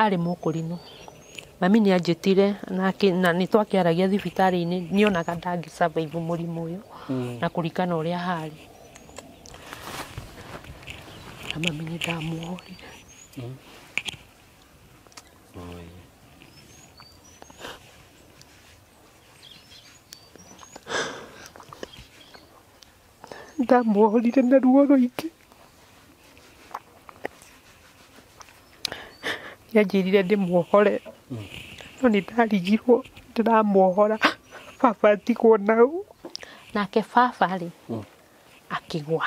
arĩ mũkũrinũ. Mami nĩ anjĩtire na nĩ twakĩaragia thibitarĩ-inĩ nĩonaga ndangĩ survive mũrimũ ũyũ na kũringana ũrĩa harĩ. Na mami nĩ ndamuohorire. Ndamuohorire na ruo rũingĩ. Nĩanjĩrire ndĩmuohore no nĩ ndarigirwo ndĩramuohora baba atigwo nau. Nake baba rĩ akĩgwa.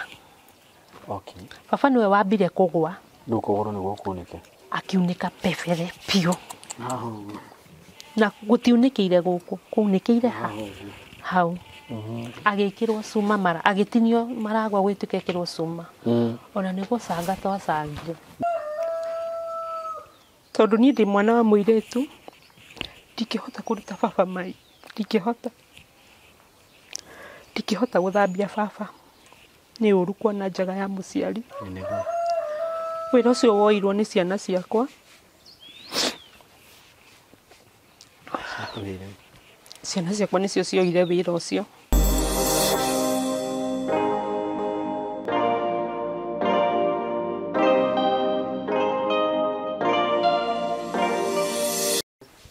Okay. Baba nĩwe wambire kũgwa. Rĩu kũgũrũ nĩguo kuunĩke. Akiunĩka pebere piũ. Na gũtiunĩkĩire gũkũ, kuunĩkĩire hau. Agĩkĩrwo cuma agĩtinio maragwa gwĩtuĩka ekĩrwo cuma. Ona nĩ gũcanga twacangire. Tondũ niĩ ndĩ mwana wa mũirĩtu ndingĩhota kũruta baba mai. Ndingĩhota gũthambia baba. Nĩ ũru kuona njaga ya mũciari. Wĩra ũcio woirwo nĩ ciana ciakwa. Ciana ciakwa nĩcio cioire wĩra ũcio.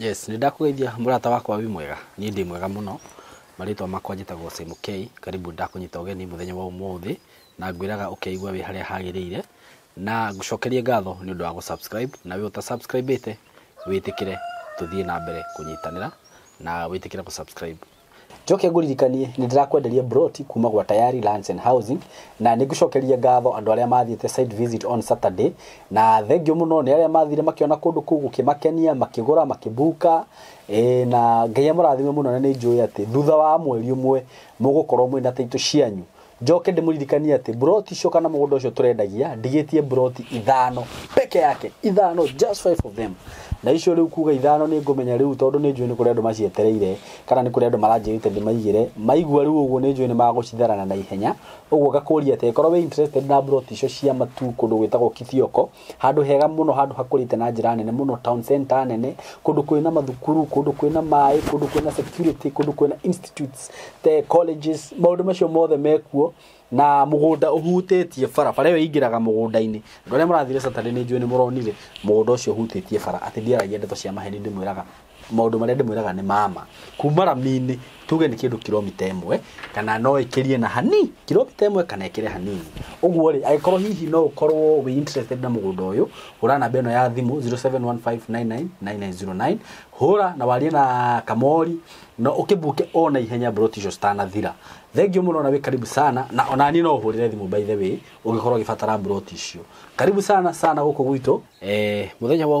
Yes, nĩ ndakũgeithia mũrata wakwa wĩ mwega. Niĩ ndĩ mwega mũno. Marĩtwa makwa njĩtagwo Simo K. Karibu ndakũnyita ũgeni mũthenya wa ũmũthĩ na ngwĩraga ũkeigua wĩ harĩa hagĩrĩire na ngũcokerie ngatho nĩ ũndũ wa gũ-subscribe na wĩ ũta-subscribe-ĩte wĩtĩkĩre tũthiĩ na mbere kũnyitanĩra na wĩtĩkĩre gũ-subscribe. Njoke ngũririkanie nĩ ndĩrakwenderia broti kuma gwa Tayari Lands and Housing na nĩ ngũcokeria ngatho andũ arĩa mathiĩte site visit on Saturday na thengio mũno nĩ arĩa mathire makĩona kũndũ kũu gũkĩmakenia makĩgũra makĩbuka na Ngai amũrathime mũno na nĩ njũĩ atĩ thutha wa mweri ũmwe mũgũkorwo mwĩna taitũ cianyu. Njoke ndĩmũririkanie atĩ broti icio kana mũgũnda ũcio tũrendagia ndigĩtie broti 5 peke yake, 5, just 5 of them. Na icio rĩu kuga 5 nĩ ngũmenya rĩu tondũ nĩ njũĩ nĩ kũrĩ andũ macietereire kana nĩ kũrĩ andũ maranjĩrĩte ndĩmaigĩre maigua rĩu ũguo nĩ njũĩ nĩ magũcitharana na ihenya. Ũguo ngakũria atĩ korwo wĩ interested na broti icio cia matu kũndũ gwĩtagwo Kithioko, handũ hega mũno, handũ hakũrĩte na njĩra nene mũno, town center nene, kũndũ kwĩna mathukuru, kũndũ kwĩna maĩ, kũndũ kwĩna security, kũndũ kwĩna institutes, the colleges, maũndũ macio mothe mekuo na mũgũnda ũhutĩtie bara ĩyo ingĩraga mũgũnda-inĩ. Andũ arĩa mũrathire Saturday nĩ njũĩ nĩ mũronire mũgũnda ũcio ũhutĩtie bara atĩ ndiaragia ndeto cia maheni ndĩmwĩraga maũndũ marĩa ndĩmwĩraga nĩ mama. Kuma Rami-inĩ tuge nĩ kĩndũ kilomita 1 kana no ĩkĩrie na hani kilomita 1 kana ĩkĩre hanini. Ũguo rĩ angĩkorwo hihi no ũkorwo wĩ interested na mũgũnda ũyũ hũra namba ĩno ya thimũ 0715999909 hũra na warie na Kamori no ũkĩbuke ona ihenya broti icio citanathira. Thengio mũno na wĩ karibu sana na ona niĩ no hũrĩre thimũ by the way ũngĩkorwo ũgĩbatara broti icio. Karibu sana gũkũ gwitũ. Mũthenya wa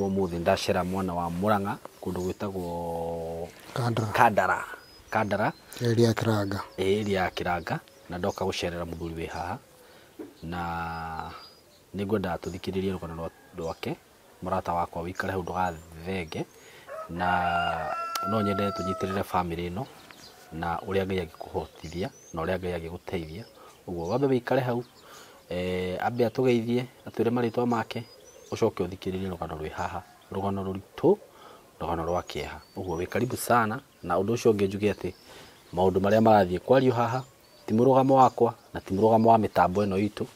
ũmũthĩ ndacera mwana wa Murang'a kũndũ gwĩtagwo Kandara area ya Kiranga na ndoka gũcerera mũthuri wĩ haha na nĩ ngwenda tũthikĩrĩrie rũgano rwake mũrata wakwa wĩikare hau ndũgathenge na no nyende tũnyitĩrĩre family ĩno na ũrĩa Ngai angĩkũhotithia na ũrĩa Ngai angĩgũteithia. Ũguo wambe wĩikare hau ambe atũgeithie atwĩre marĩtwa make ũcoke ũthikĩrĩrie rũgano rwĩ haha, rũgano rũritũ, rũgano rwa kĩeha. Ũguo wĩ karibu sana na ũndũ ũcio ũngĩ njuge atĩ maũndũ marĩa marathiĩ kwario haha ti mũrũgamo wakwa na ti mũrũgamo wa mĩtambo ĩno itũ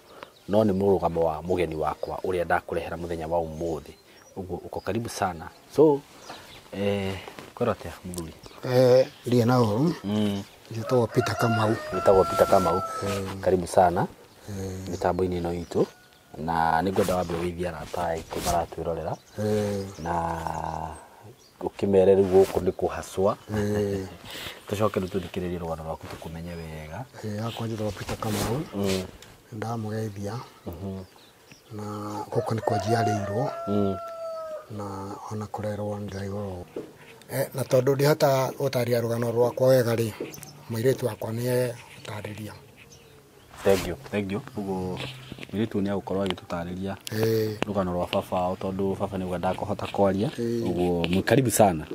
no nĩ mũrũgamo wa mũgeni wakwa ũrĩa ndakũrehera mũthenya wa ũmũthĩ. Ũguo uko karibu sana. So kwĩrwo atĩa mũthuri? Ndiĩ na ũru. Njĩtagwo Peter Kamau. Karibu sana mĩtambo-inĩ ĩno itũ na nĩ ngwenda wambe wĩithie arata aitũ maratwĩrorera na ũkĩmere rĩu gũkũ nĩ kũhacwa. Tũcoke tũthikĩrĩrie rũgano rwaku tũkũmenye wega. Hakwa njĩtagwo Peter Kamau. Ndamũgeithia na gũkũ nĩ kwa njiarĩirwo na ona kũrerwo nĩ igũrũ. Na tondũ ndihota gũtarĩria rũgano rwakwa wega rĩ, mũirĩtu wakwa nĩ gũtarĩria. Thank you. Ũguo mũirĩtu nĩ agũkorwo agĩtũtarĩria rũgano rwa baba wao tondũ baba nĩguo ndakũhota kwaria. Ũguo mwĩ karibu sana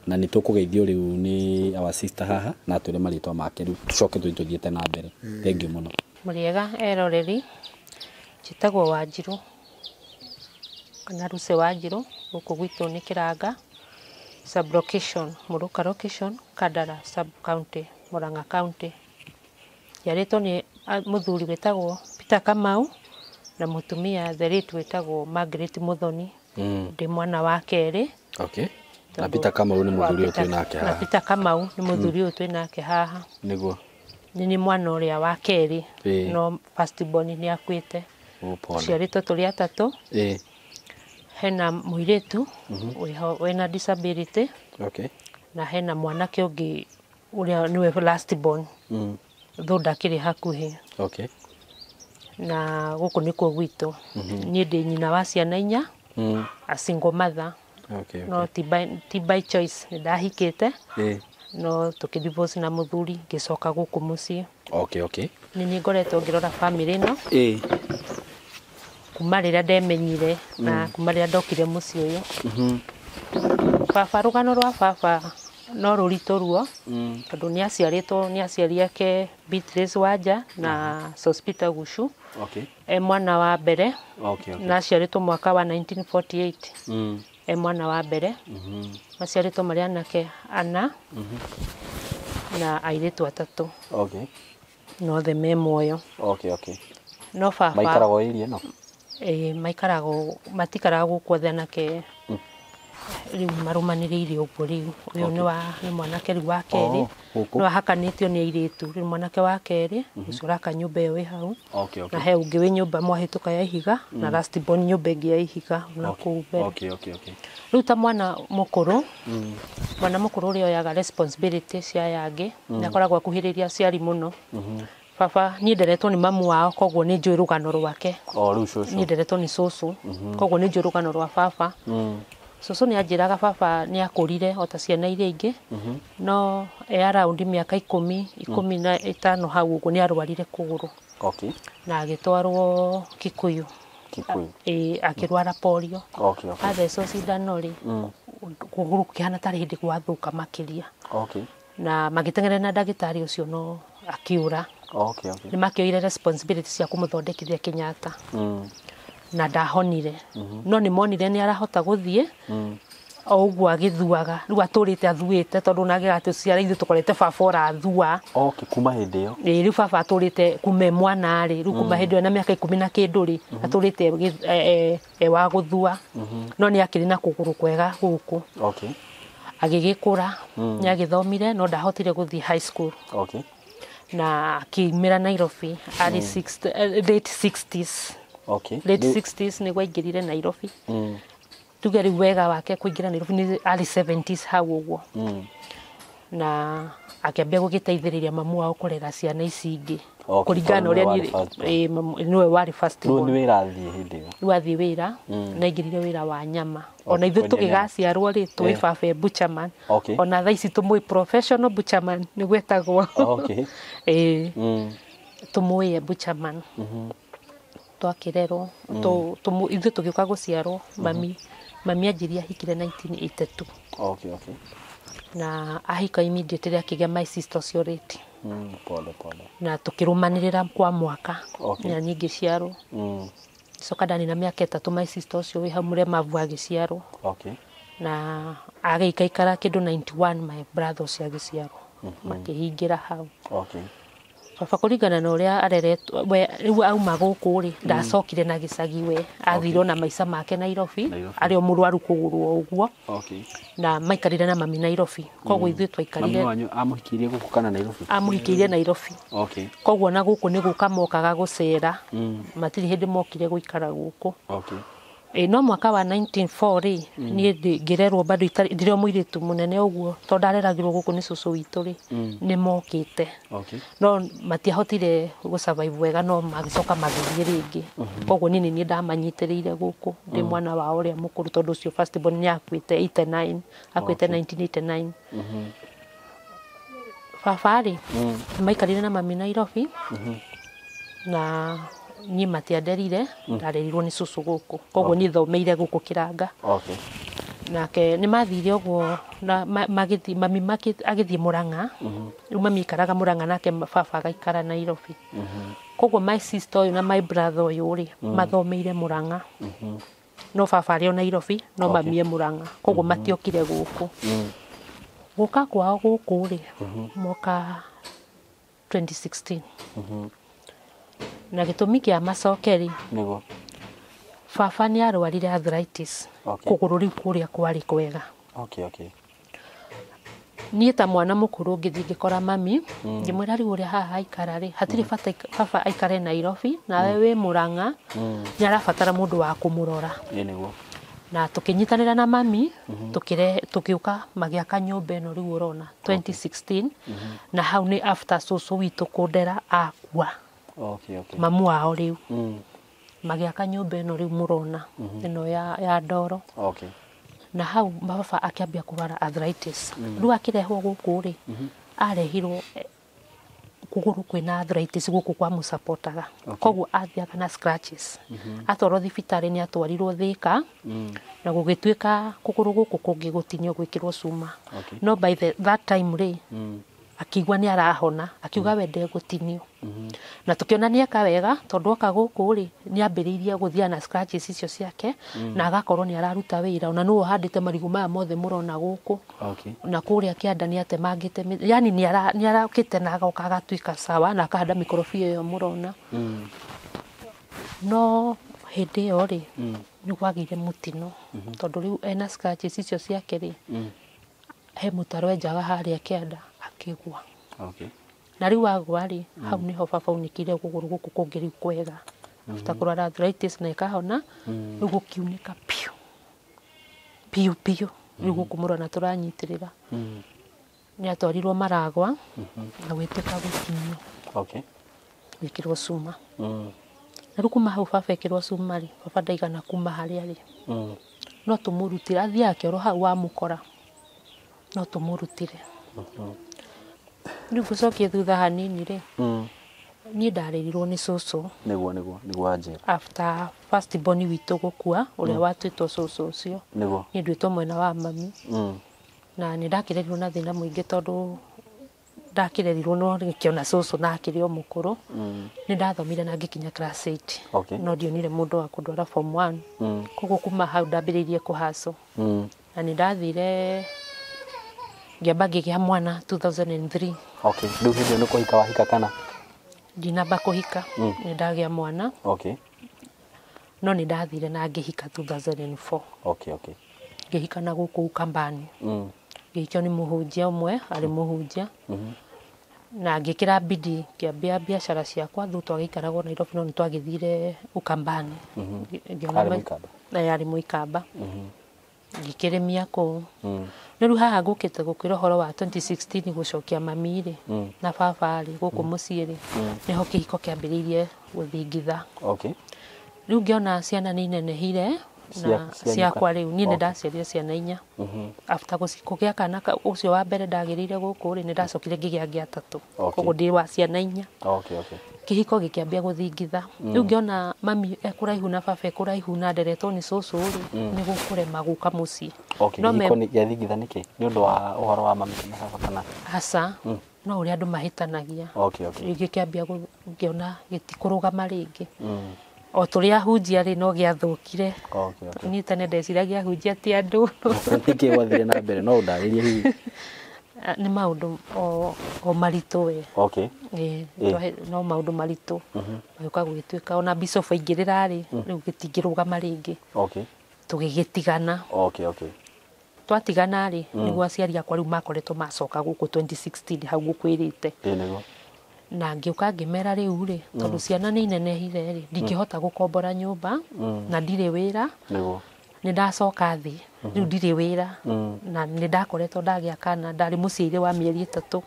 na nĩ tũkũgeithio rĩu nĩ our sister haha na atwĩre marĩtwa make rĩu tũcoke tũthiĩte na mbere. Thank you mũno. Mũrĩega eroreri, njĩtagwo Wanjirũ kana Lucy Wanjiru guku gwitu ni Kiranga sub location Muruka location Kandara sub county Murang'a county. Yarĩtwo nĩ mũthuri wĩtagwo Peter Kamau na mũtumia the late wĩtagwo Margaret Muthoni. Ndĩ mwana wa kerĩ. Okay. Na Peter Kamau nĩ mũthuri ũyũ twĩ nake haha. Na Peter Kamau nĩ mũthuri ũyũ twĩ nake haha. Nĩguo. Nĩ mwana ũrĩa wa kerĩ. No first born nĩ akuĩte. Ciarĩtwo tũrĩ atatũ. Hena mũirĩtu wĩna disability. Okay. Na hena mwanake ũngĩ ũrĩa nĩwe last born. Though ndakĩrĩ hakuhĩ. Okay. Na gũkũ nĩkuo gwitũ. Niĩ ndĩ nyina wa ciana 4. A single mother. Okay. No ti by choice ndahikĩte. No tũkĩdivorce na mũthuri ngĩcoka gũkũ mũciĩ. Okay. Nĩ ngoretwo ngĩrora family ĩno. Kuma rĩrĩa ndemenyire na kuma rĩrĩa ndokire mũciĩ ũyũ. Baba rũgano rwa baba no rũritũ ruo. Tondũ nĩ aciari ake Beatrice Wanja na Sospita Gushu. Mwana wa mbere. Na aciarĩtwo mwaka wa 1948. Mwana wa mbere. Maciarĩtwo marĩ anake 4 na airĩtu 3. No othe me muoyo. No baba maikarago irie no. Matikaraga gũkũ othe anake rĩu marumanĩrĩire ũguo rĩu. Ũyũ nĩ mwanake rĩu wa kerĩ. No ahakanĩtio nĩ airĩtu. Rĩu mwanake wa kerĩ ũcio ũraka nyũmba ĩyo ĩ hau. Na he ũngĩ wĩ nyũmba mwahĩtũka ya ihiga na last born nyũmba ĩngĩ ya ihiga na kũu mbere. Rĩu ta mwana mũkũrũ ũrĩa oyaga responsibility cia aya angĩ nĩ akoragwo akuhĩrĩria aciari mũno. Baba niĩ nderetwo nĩ mamu wao koguo nĩ njũĩ rũgano rwake. Niĩ nderetwo nĩ cũcũ koguo nĩ njũĩ rũgano rwa baba. Cũcũ nĩ anjĩraga baba nĩ akũrire o ta ciana iria ingĩ. No around mĩaka 15 hau ũguo nĩ arwarire kũgũrũ. Na agĩtwarwo Kikuyu. Akĩrwara polio. Athecwo cindano rĩ kũgũrũ kũkĩhana tarĩ hĩndĩ gwathũka makĩria. Na magĩteng'erera na ndagĩtarĩ ũcio no akĩũra. Nĩ makĩoire responsibility cia kũmũthondekithia Kenyatta. Na ndahonire. No nĩ monire nĩ arahota gũthiĩ. O ũguo agĩthuaga. Rĩu atũrĩte athuĩte tondũ nagĩga tũciara ithuĩ tũkorete baba ũrathua. Kuma hĩndĩ ĩyo. Rĩu baba atũrĩte kuma mwana rĩ. Rĩu kuma hĩndĩ ĩyo na mĩaka 10 na kĩndũ rĩ. Atũrĩte wa gũthua. No nĩ akĩrĩ na kũgũrũ kwega gũkũ. Agĩgĩkũra. Nĩ agĩthomire no ndahotire gũthiĩ high school. Na akĩumĩra Nairobi late 60s. Late 60s nĩguo aingĩrire Nairobi. Tuge rĩu wega wake kũingĩra Nairobi nĩ early 70s hau ũguo. Na akĩambia gũgĩteithĩrĩria mamu wao kũrera ciana ici ingĩ. Kũringana ũrĩa nĩwe warĩ first born. Nĩ wĩra athiĩ hĩndĩ ĩyo. Rĩu athiĩ wĩra na aingĩrire wĩra wa nyama. Ona ithuĩ tũgĩgaciarwo rĩ twĩ baba butcherman. Ona thaa ici tũmũĩ professional butcherman nĩguo etagwo. Tũmũĩ butcherman. Twakĩrerwo ithuĩ tũgĩũka gũciarwo mami anjĩrĩ ahikire 1982. Na ahika immediate rĩrĩa akĩgĩa my sister ũcio rĩti. Na tũkĩrũmanĩrĩra kwa mwaka na niĩ ngĩciarwo. Coka ndani na mĩaka 3 my sister ũcio wĩ hau mũremavu agĩciarwo. Na agĩikaikara kĩndũ 91 my brother ũcio agĩciarwo. Makĩhingĩra hau. Baba kũringana na ũrĩa areretwo rĩu auma gũkũ rĩ ndacokire na gĩcagi we athirwo na maica make Nairobi arĩ o mũrwaru kũgũrũ ũguo. Na maikarire na mami Nairobi koguo ithuĩ twaikarire. Mami wanyu amũhikirie gũkũ kana Nairobi? Amũhikirie Nairobi. Koguo na gũkũ nĩ gũka mokaga gũcera. Matirĩ hĩndĩ mokire gũikara gũkũ. No mwaka wa 1904 rĩ niĩ ngĩrerwo bado ndirĩ mũirĩtu mũnene ũguo tondũ ndareragĩrwo gũkũ nĩ cũcũ witũ rĩ nĩ mokĩte. No matiahotire gũsurvive wega no magĩcoka magĩthiĩ rĩngĩ. Koguo niĩ ndamanyitĩrĩire gũkũ ndĩ mwana wa ũrĩa mũkũrũ tondũ ũcio first born nĩ akuĩte 89 akuĩte 1989. Baba rĩ maikarire na mami Nairobi na niĩ matianderire ndarerirwo nĩ cũcũ gũkũ koguo niĩ thomeire gũkũ Kiranga. Nake nĩ mathire ũguo na mami agĩthiĩ Murang'a. Rĩu mami aikaraga Murang'a nake baba agaikara Nairobi. Koguo my sister ũyũ na my brother ũyũ rĩ mathomeire Murang'a. no baba arĩ o Nairobi no mami e Murang'a koguo matiokire gũkũ gũka kwao gũkũ rĩ mwaka 2016 na gĩtũmi kĩa macoke rĩ nĩguo baba nĩ arwarire arthritis kũgũrũ rĩu kũrĩa kwarĩ kwega niĩ ta mwana mũkũrũ ngĩthiĩ ngĩkora mami ngĩmwĩra rĩu ũrĩa haha aikara rĩ hatirĩ bata baba aikare Nairobi nawe wĩ Murang'a nĩ arabatara mũndũ wa kũmũrora na tũkĩnyitanĩra na mami tũkĩũka magĩaka nyũmba ĩno rĩu ũrona 2016 na hau nĩ after cũcũ witũ kũndera akua mamu wao rĩu magĩaka nyũmba ĩno rĩu mũrona ĩno ya ndoro na hau baba akĩambia kũrwara arthritis rĩu akĩrehwo gũkũ rĩ arehirwo kũgũrũ kwĩna arthritis gũkũ kwa mũsapotaga koguo athiaga na scratches atwarwo thibitarĩ nĩ atwarirwo Thĩka na gũgĩtuĩka kũgũrũ gũkũ kũngĩ gũtinio gwĩkĩrwo cuma no by that time rĩ akigua nĩ arahona akiuga we ndegũtinio na tũkĩona nĩ eka wega tondũ oka gũkũ rĩ nĩ ambĩrĩirie gũthia na scratches icio ciake na agakorwo nĩ araruta wĩra ona nũũ handĩte marigũ maya mothe mũrona gũkũ na kũrĩa kĩanda nĩ atemangĩte yani nĩ arakĩte na agoka agatuĩka sawa na akahanda mĩkorobia ĩyo mũrona no hĩndĩ ĩyo rĩ nĩ gwagĩire mũtino tondũ rĩu ena scratches icio ciake rĩ he mũtaro enjaga harĩa kĩanda akĩgwa na rĩu agwa rĩ hau nĩho baba aunĩkire kũgũrũ gũkũ kũngĩ rĩu kwega after kũrwara arthritis na ĩkahona rĩu gũkiunĩka piũ rĩu gũkũ mũrona tũranyitĩrĩra nĩ atwarirwo Maragwa na gwĩtĩka gũtinio gwĩkĩrwo cuma na rĩu kuma hau baba ekĩrwo cuma rĩ baba ndaigana kuma harĩa rĩ no tũmũrutire athiaga kĩoro hau wamũkora no tũmũrutire rĩu gũcokia thutha hanini rĩ niĩ ndarĩrirwo nĩ cũcũ nĩguo anjĩra after first born witũ gũkua ũrĩa watuĩtwo cũcũ ũcio niĩ nduĩtwo mwena wa mami na nĩ ndakĩrerirwo na thĩna mũingĩ tondũ ndakĩrerirwo no ngĩona cũcũ na akĩrĩ o mũkũrũ nĩ ndathomire na ngĩkinya class 8 no ndionire mũndũ wa kũndwara form 1 koguo kuma hau ndambĩrĩirie kũhacũ na nĩ ndathire ngĩamba ngĩgĩa mwana 2003 rĩu hĩndĩ ĩyo nĩ kũhika wahika kana ndinamba kũhika nĩ ndagĩa mwana no nĩ ndathire na ngĩhika 2004 ngĩhika na gũkũ Ukambani ngĩhikio nĩ mũhunjia ũmwe arĩ mũhunjia na ngĩkĩra bidii ngĩambia biacara ciakwa thutha twagĩikaragwo Nairobi no nĩ twagĩthire Ukambani arĩ Mũikamba ngĩkĩrĩmia kũu rĩu haha ngũkĩte gũkwĩra ũhoro wa 2016 gũcokia mami rĩ na baba rĩ gũkũ mũciĩ rĩ nĩho kĩhiko kĩambĩrĩirie gũthingitha rĩu ngĩona ciana nĩ inenehire na ciakwa rĩu niĩ nĩ ndaciarire ciana 4 after kũgĩa kana ũcio wa mbere ndagĩrĩire gũkũ rĩ nĩ ndacokire ngĩgĩa ngĩa 3 koguo ndĩ wa ciana 4 kĩhiko gĩkĩambia gũthingitha rĩu ngĩona mami ekũraihu na baba ekũraihu na nderetwo nĩ cũcũ rĩ nĩ gũkũrema gũka mũciĩ no me gĩathingitha nĩkĩ nĩ ũndũ wa ũhoro wa mami na baba kana aca no ũrĩa andũ mahĩtanagia gĩkĩambia ngĩona gĩtikũrũgama rĩngĩ o tũrĩa hunjia rĩ no gĩathũkire niĩ tene ndeciragia hunjia ti andũ nĩkĩ gwathire na mbere no ũndarĩrie hihi nĩ maũndũ o maritũ we no maũndũ maritũ magĩũka gũgĩtuĩka ona bishop aingĩrĩra rĩ rĩu gĩtingĩrũgama rĩngĩ tũgĩgĩtigana twatigana rĩ nĩguo aciari akwa rĩu makoretwo macoka gũkũ 2016 hau gũkwĩrĩte na ngĩũka ngĩmera rĩu rĩ tondũ ciana nĩ inenehire rĩ ndingĩhota gũkombora nyũmba na ndirĩ wĩra nĩ ndacoka thĩ rĩu ndirĩ wĩra na nĩ ndakoretwo ndagĩa kana ndarĩ mũciĩ wa mĩeri 3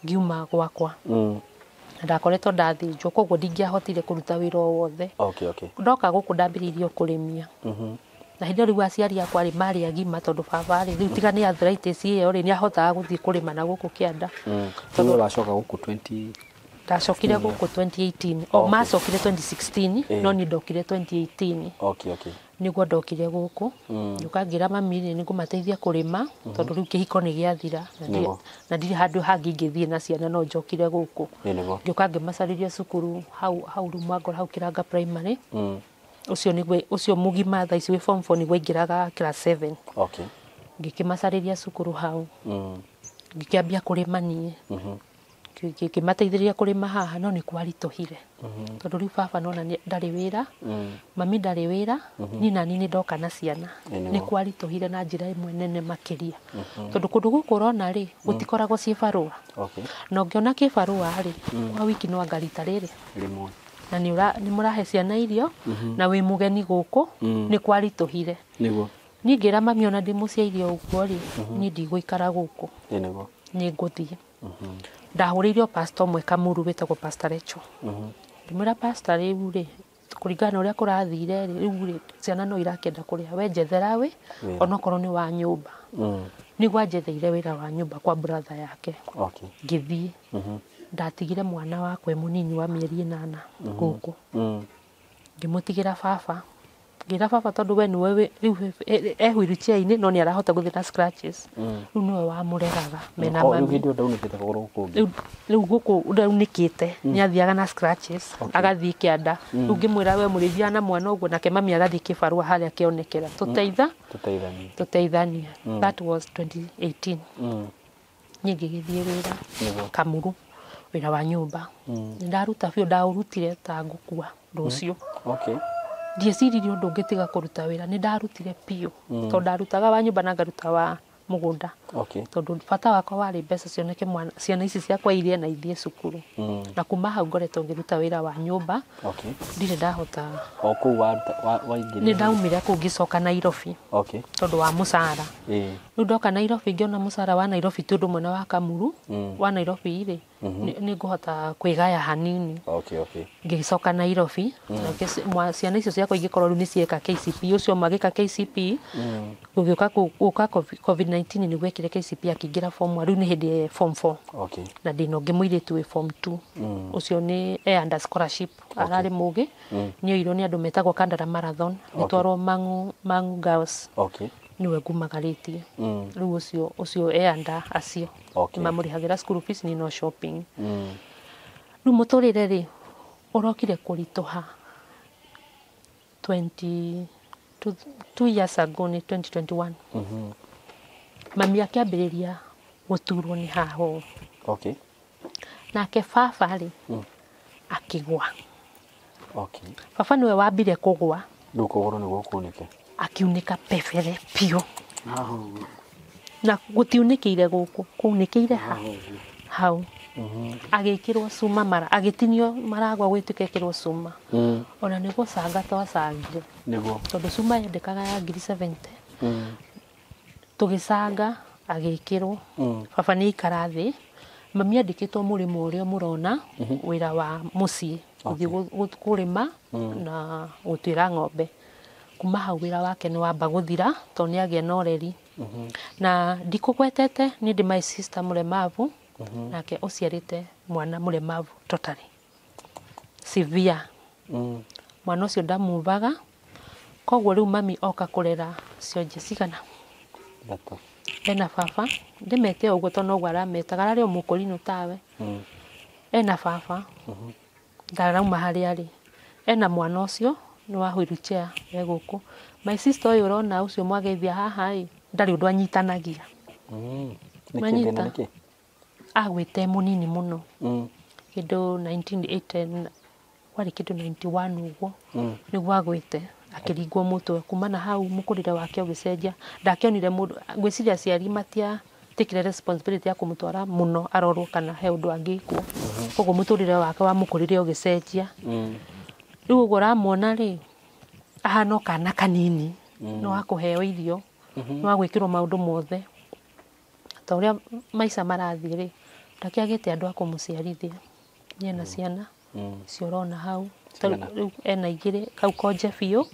ngiuma gwakwa na ndakoretwo ndathĩnjwo koguo ndingĩahotire kũruta wĩra o wothe ndoka gũkũ ndambĩrĩirie kũrĩmia na hĩndĩ rĩu aciari akwa rĩ marĩ agima tondũ baba rĩ rĩu tiga nĩ arthritis ĩyo rĩ nĩ ahotaga gũthiĩ kũrĩma na gũkũ kĩanda tondũ wacoka gũkũ 20 ndacokire gũkũ 2018 macokire 2016 no niĩ ndokire 2018 nĩguo ndokire gũkũ ngĩũka ngĩra mami nĩ ngũmateithia kũrĩma tondũ rĩu kĩhiko nĩ gĩathira na ndirĩ handũ hangĩ ingĩthiĩ na ciana no njokire gũkũ ngĩũka ngĩmacarĩria cukuru hau Rumangora hau Kĩranga primary ucio mugima thaa ici wi form 4 niguo ingiraga class 7 okay ngikimacariria cukuru hau ngikiambia kurima nie kimateithĩrĩria kurima haha no nĩ kwarituhire tondũ rĩu baba nona ndarĩ wĩra mami ndarĩ wĩra ni nani nĩ ndoka na ciana nĩ kwarituhire na njĩra ĩmwe nene makĩria tondũ kũndũ gũkũ ũrona rĩ gũtikoragwo ciĩ barũa na ũngĩona kĩbarũa rĩ kwa wiki no anga rita rĩrĩ na nĩ mũrahe ciana irio na wĩ mũgeni gũkũ nĩ kwarituhire nĩguo niĩ ngĩra mami ona ndĩmũciaire ũguo rĩ niĩ ndigũikara gũkũ nĩ ngũthiĩ ndahũrĩirio pastor ũmwe Kamuru wĩtagwo Pastor Recho ndĩmwĩra pastor rĩu rĩ kũringana na ũrĩa kũrathire rĩu rĩ ciana no irakĩenda kũrĩa we njethera we onokorwo nĩ wa nyũmba nĩguo anjetheire wĩra wa nyũmba kwa brother yake ngĩthiĩ ndatigire mwana wakwa mũnini wa mĩeri 8 gũkũ ngĩmũtigĩra baba ngira baba tondũ we niwe rĩu wheelchair-inĩ no nĩ arahota gũthiĩ na scratches rĩu niwe wamũregaga mena mami rĩu gũkũ ndaunĩkĩte nĩ athiaga na scratches agathiĩ kĩanda rĩu ngĩmwĩra we mũrĩithia na mwana ũguo nake mami agathiĩ kĩbarũa harĩa kĩonekera tũteithanie that was 2018 niĩ ngĩgĩthiĩ wĩra Kamuru wĩra wa nyũmba nĩ ndaruta biũ ndaũrutire ta ngũkua rũciũ ndieciririe ũndũ ũngĩtiga kũruta wĩra nĩ ndarutire piũ tondũ ndarutaga wa nyũmba na ngaruta wa mũgũnda tondũ bata wakwa warĩ mbeca cioneke ciana ici ciakwa irie na ithiĩ cukuru na kuma hau ngoretwo ngĩruta wĩra wa nyũmba ndirĩ ndahota nĩ ndaumire kũu ngĩcoka Nairobi tondũ wa mũcara rĩu ndoka Nairobi ngĩona mũcara wa Nairobi ti ũndũ ũmwe na wa Kamuru wa Nairobi rĩ nĩ ngũhota kwĩgaya hanini ngĩcoka Nairobi ciana icio ciakwa ingĩkorwo rĩu nĩ cieka KCPE ũcio magĩka KCPE gũka COVID-19 nĩ gwekire KCPE akĩingĩra form 1 rĩu nĩ hĩndĩ form 4 na ndĩna ũngĩ mũirĩtu wĩ form 2 ũcio nĩ under scholarship ararĩ mũgĩ nĩ oirwo nĩ andũ metagwo Kandara Marathon nĩtwarwo Mang'u Girls niwe ngumagarĩtie rĩu ũcio under acio mamũrĩhagĩra school fees ni no shopping rĩu mũtũrĩre rĩ ũrokire kũritũha 2 years ago ni 2021 mami akĩambĩrĩria gũturwo nĩ haho nake baba rĩ akĩgwa baba niwe wambire kũgwa akiunĩka pebere piũ na gũtiunĩkĩire gũkũ kũunĩkĩire hau agĩkĩrwo cuma agĩtinio maragwa gwĩtuĩka ekĩrwo cuma ona nĩ gũcanga twacangire tondũ cuma yendekaga ya 70 tũgĩcanga agĩkĩrwo baba nĩ aikara thĩ mami andĩkĩtwo mũrĩmo ũrĩa mũrona wĩra wa mũciĩ gũthiĩ kũrĩma na gũtuĩra ng'ombe kuma hau wĩra wake nĩ wamba gũthira tondũ nĩ agĩa na ũreri na ndikũgwetete nĩ ndĩ my sister mũremavu nake ũciarĩte mwana mũremavu totally severe mwana ũcio ndamuvaga koguo rĩu mami oka kũrera cionje cigana ena baba ndĩmete ũguo tondũ ũguo arametaga ararĩ o mũkũrinũ tawe ena baba ndarauma harĩa arĩ ena mwana ũcio nĩ wa wheelchair we gũkũ my sister ũyũ ũrona ũcio mwageithia haha ndarĩ ũndũ anyitanagia manyita agwĩte mũnini mũno kĩndũ 1980 warĩ kĩndũ 91 ũguo nĩguo agwĩte akĩringwo mũtwe kuma na hau mũkũrĩre wake ũgĩcenjia ndakĩonire mũndũ ngwĩciria aciari matiatikire responsibility ya kũmũtwara mũno arorwo kana he ũndũ angĩkwo koguo mũtũrĩre wake wa mũkũrĩre ũgĩcenjia rĩu ũguo ũramwona rĩ ahana kana kanini no akũheo irio no agwĩkĩrwo maũndũ mothe ta ũrĩa maica marathiĩ rĩ ndakĩagĩte andũ a kũmũciarithia nĩ ena ciana cio ũrona hau rĩu ena igĩrĩ kau konje biũ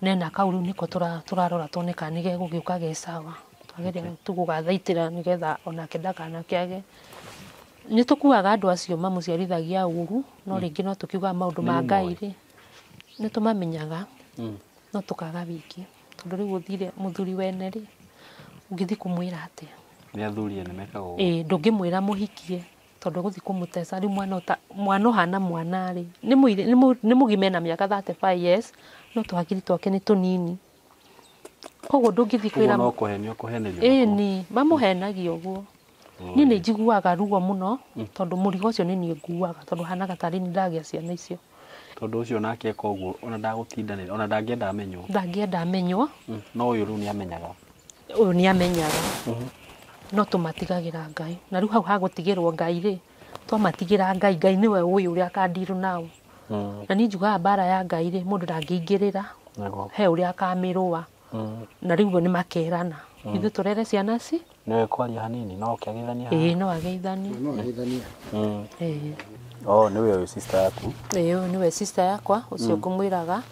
nena kau rĩu nĩko tũrarora tuone kana nĩ gegũgĩũka ge sawa twageria tũgũgathaitĩra nĩgetha onake ndakanakĩage nĩ tũkuaga andũ acio mamũciarithagia ũru no rĩngĩ no tũkiuga maũndũ ma Ngai rĩ nĩ tũmamenyaga no tũkaga wiki tondũ rĩu ũthire mũthuri wene rĩ ũngĩthi kũmwĩra atĩa nĩ athuri nĩ mekaga ndũngĩmwĩra mũhikie tondu guthi kumutesa ri mwana hana mwana ri ni mugime na miaka 35 years no twakiri twake ni tunini koguo ndungithi kwira no kuhenio ni mamuhenagio guo ni ni njiguaga ruo muno tondu murigo ucio ni ni nguaga tondu hanaga tari ni ndagia ciana icio tondu ucio nake koguo ona ndagutindanira ona ndangienda amenywo no uyu riu ni amenyaga uyu ni amenyaga no tumatigagira Ngai na riu hau hagutigirwo Ngai ri twamatigira Ngai niwe uyu uria akandiru nao na ni njugaga bara ya Ngai ri mundu ndangingirira he uria akamirua na riu ni makerana ithu turere ciana ci niwe kwaria hanini no ukiagithania no ageithania niwe uyu sister yaku niwe sister yakwa ucio ngumwiraga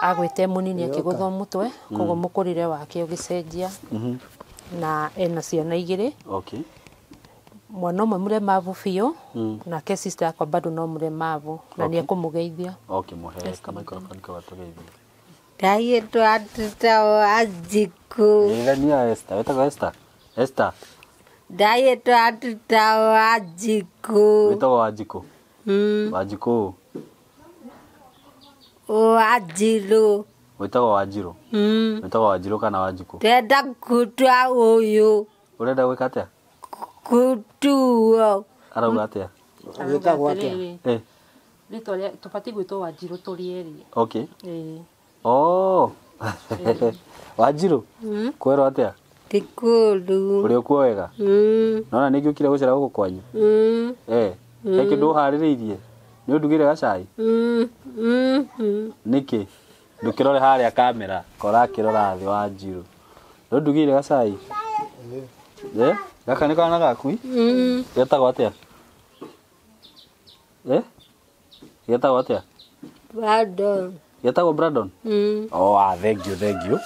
agwite munini akigutha mutwe koguo mukurire wake ugicenjia na ena ciana igiri mwana umwe muremavu biũ nake sister yakwa bado no muremavu na ni ekumugeithia muhe kama microphone kwa tugeithia Ndaitwa atutao Wanjiku. Ithania Esther, wetagwo Esther. Ndaitwa atutao Wanjiku. Wetagwo Wanjiku. Wanjiku. Wanjiru. Wetagwo Wanjiru. Wetagwo Wanjiru kana Wanjiku. Ndenda kutwa uyu. Urenda gwika atia? Kutuo. Arauga atia? Wetagwo atia? Rĩtwa tũbatiĩ gwĩtwo Wanjiru tũrĩ erĩ. Okay. Wanjiru kwero atia? Tikuru. Uri okuo wega? Nona nĩngĩ ũkire gũcera gũkũ kwanyu? He kĩndũ ũharĩrĩirie? Nĩ ũndugire gacai? Nĩkĩ? Ndũkĩrore harĩa kamera kora kĩrora thĩ Wanjiru. Nĩ ũndugire gacai? Gaka nĩ kana gaku? Getagwo atia? Getagwo atia? Brandon. Getagwo Brandon? Thank you.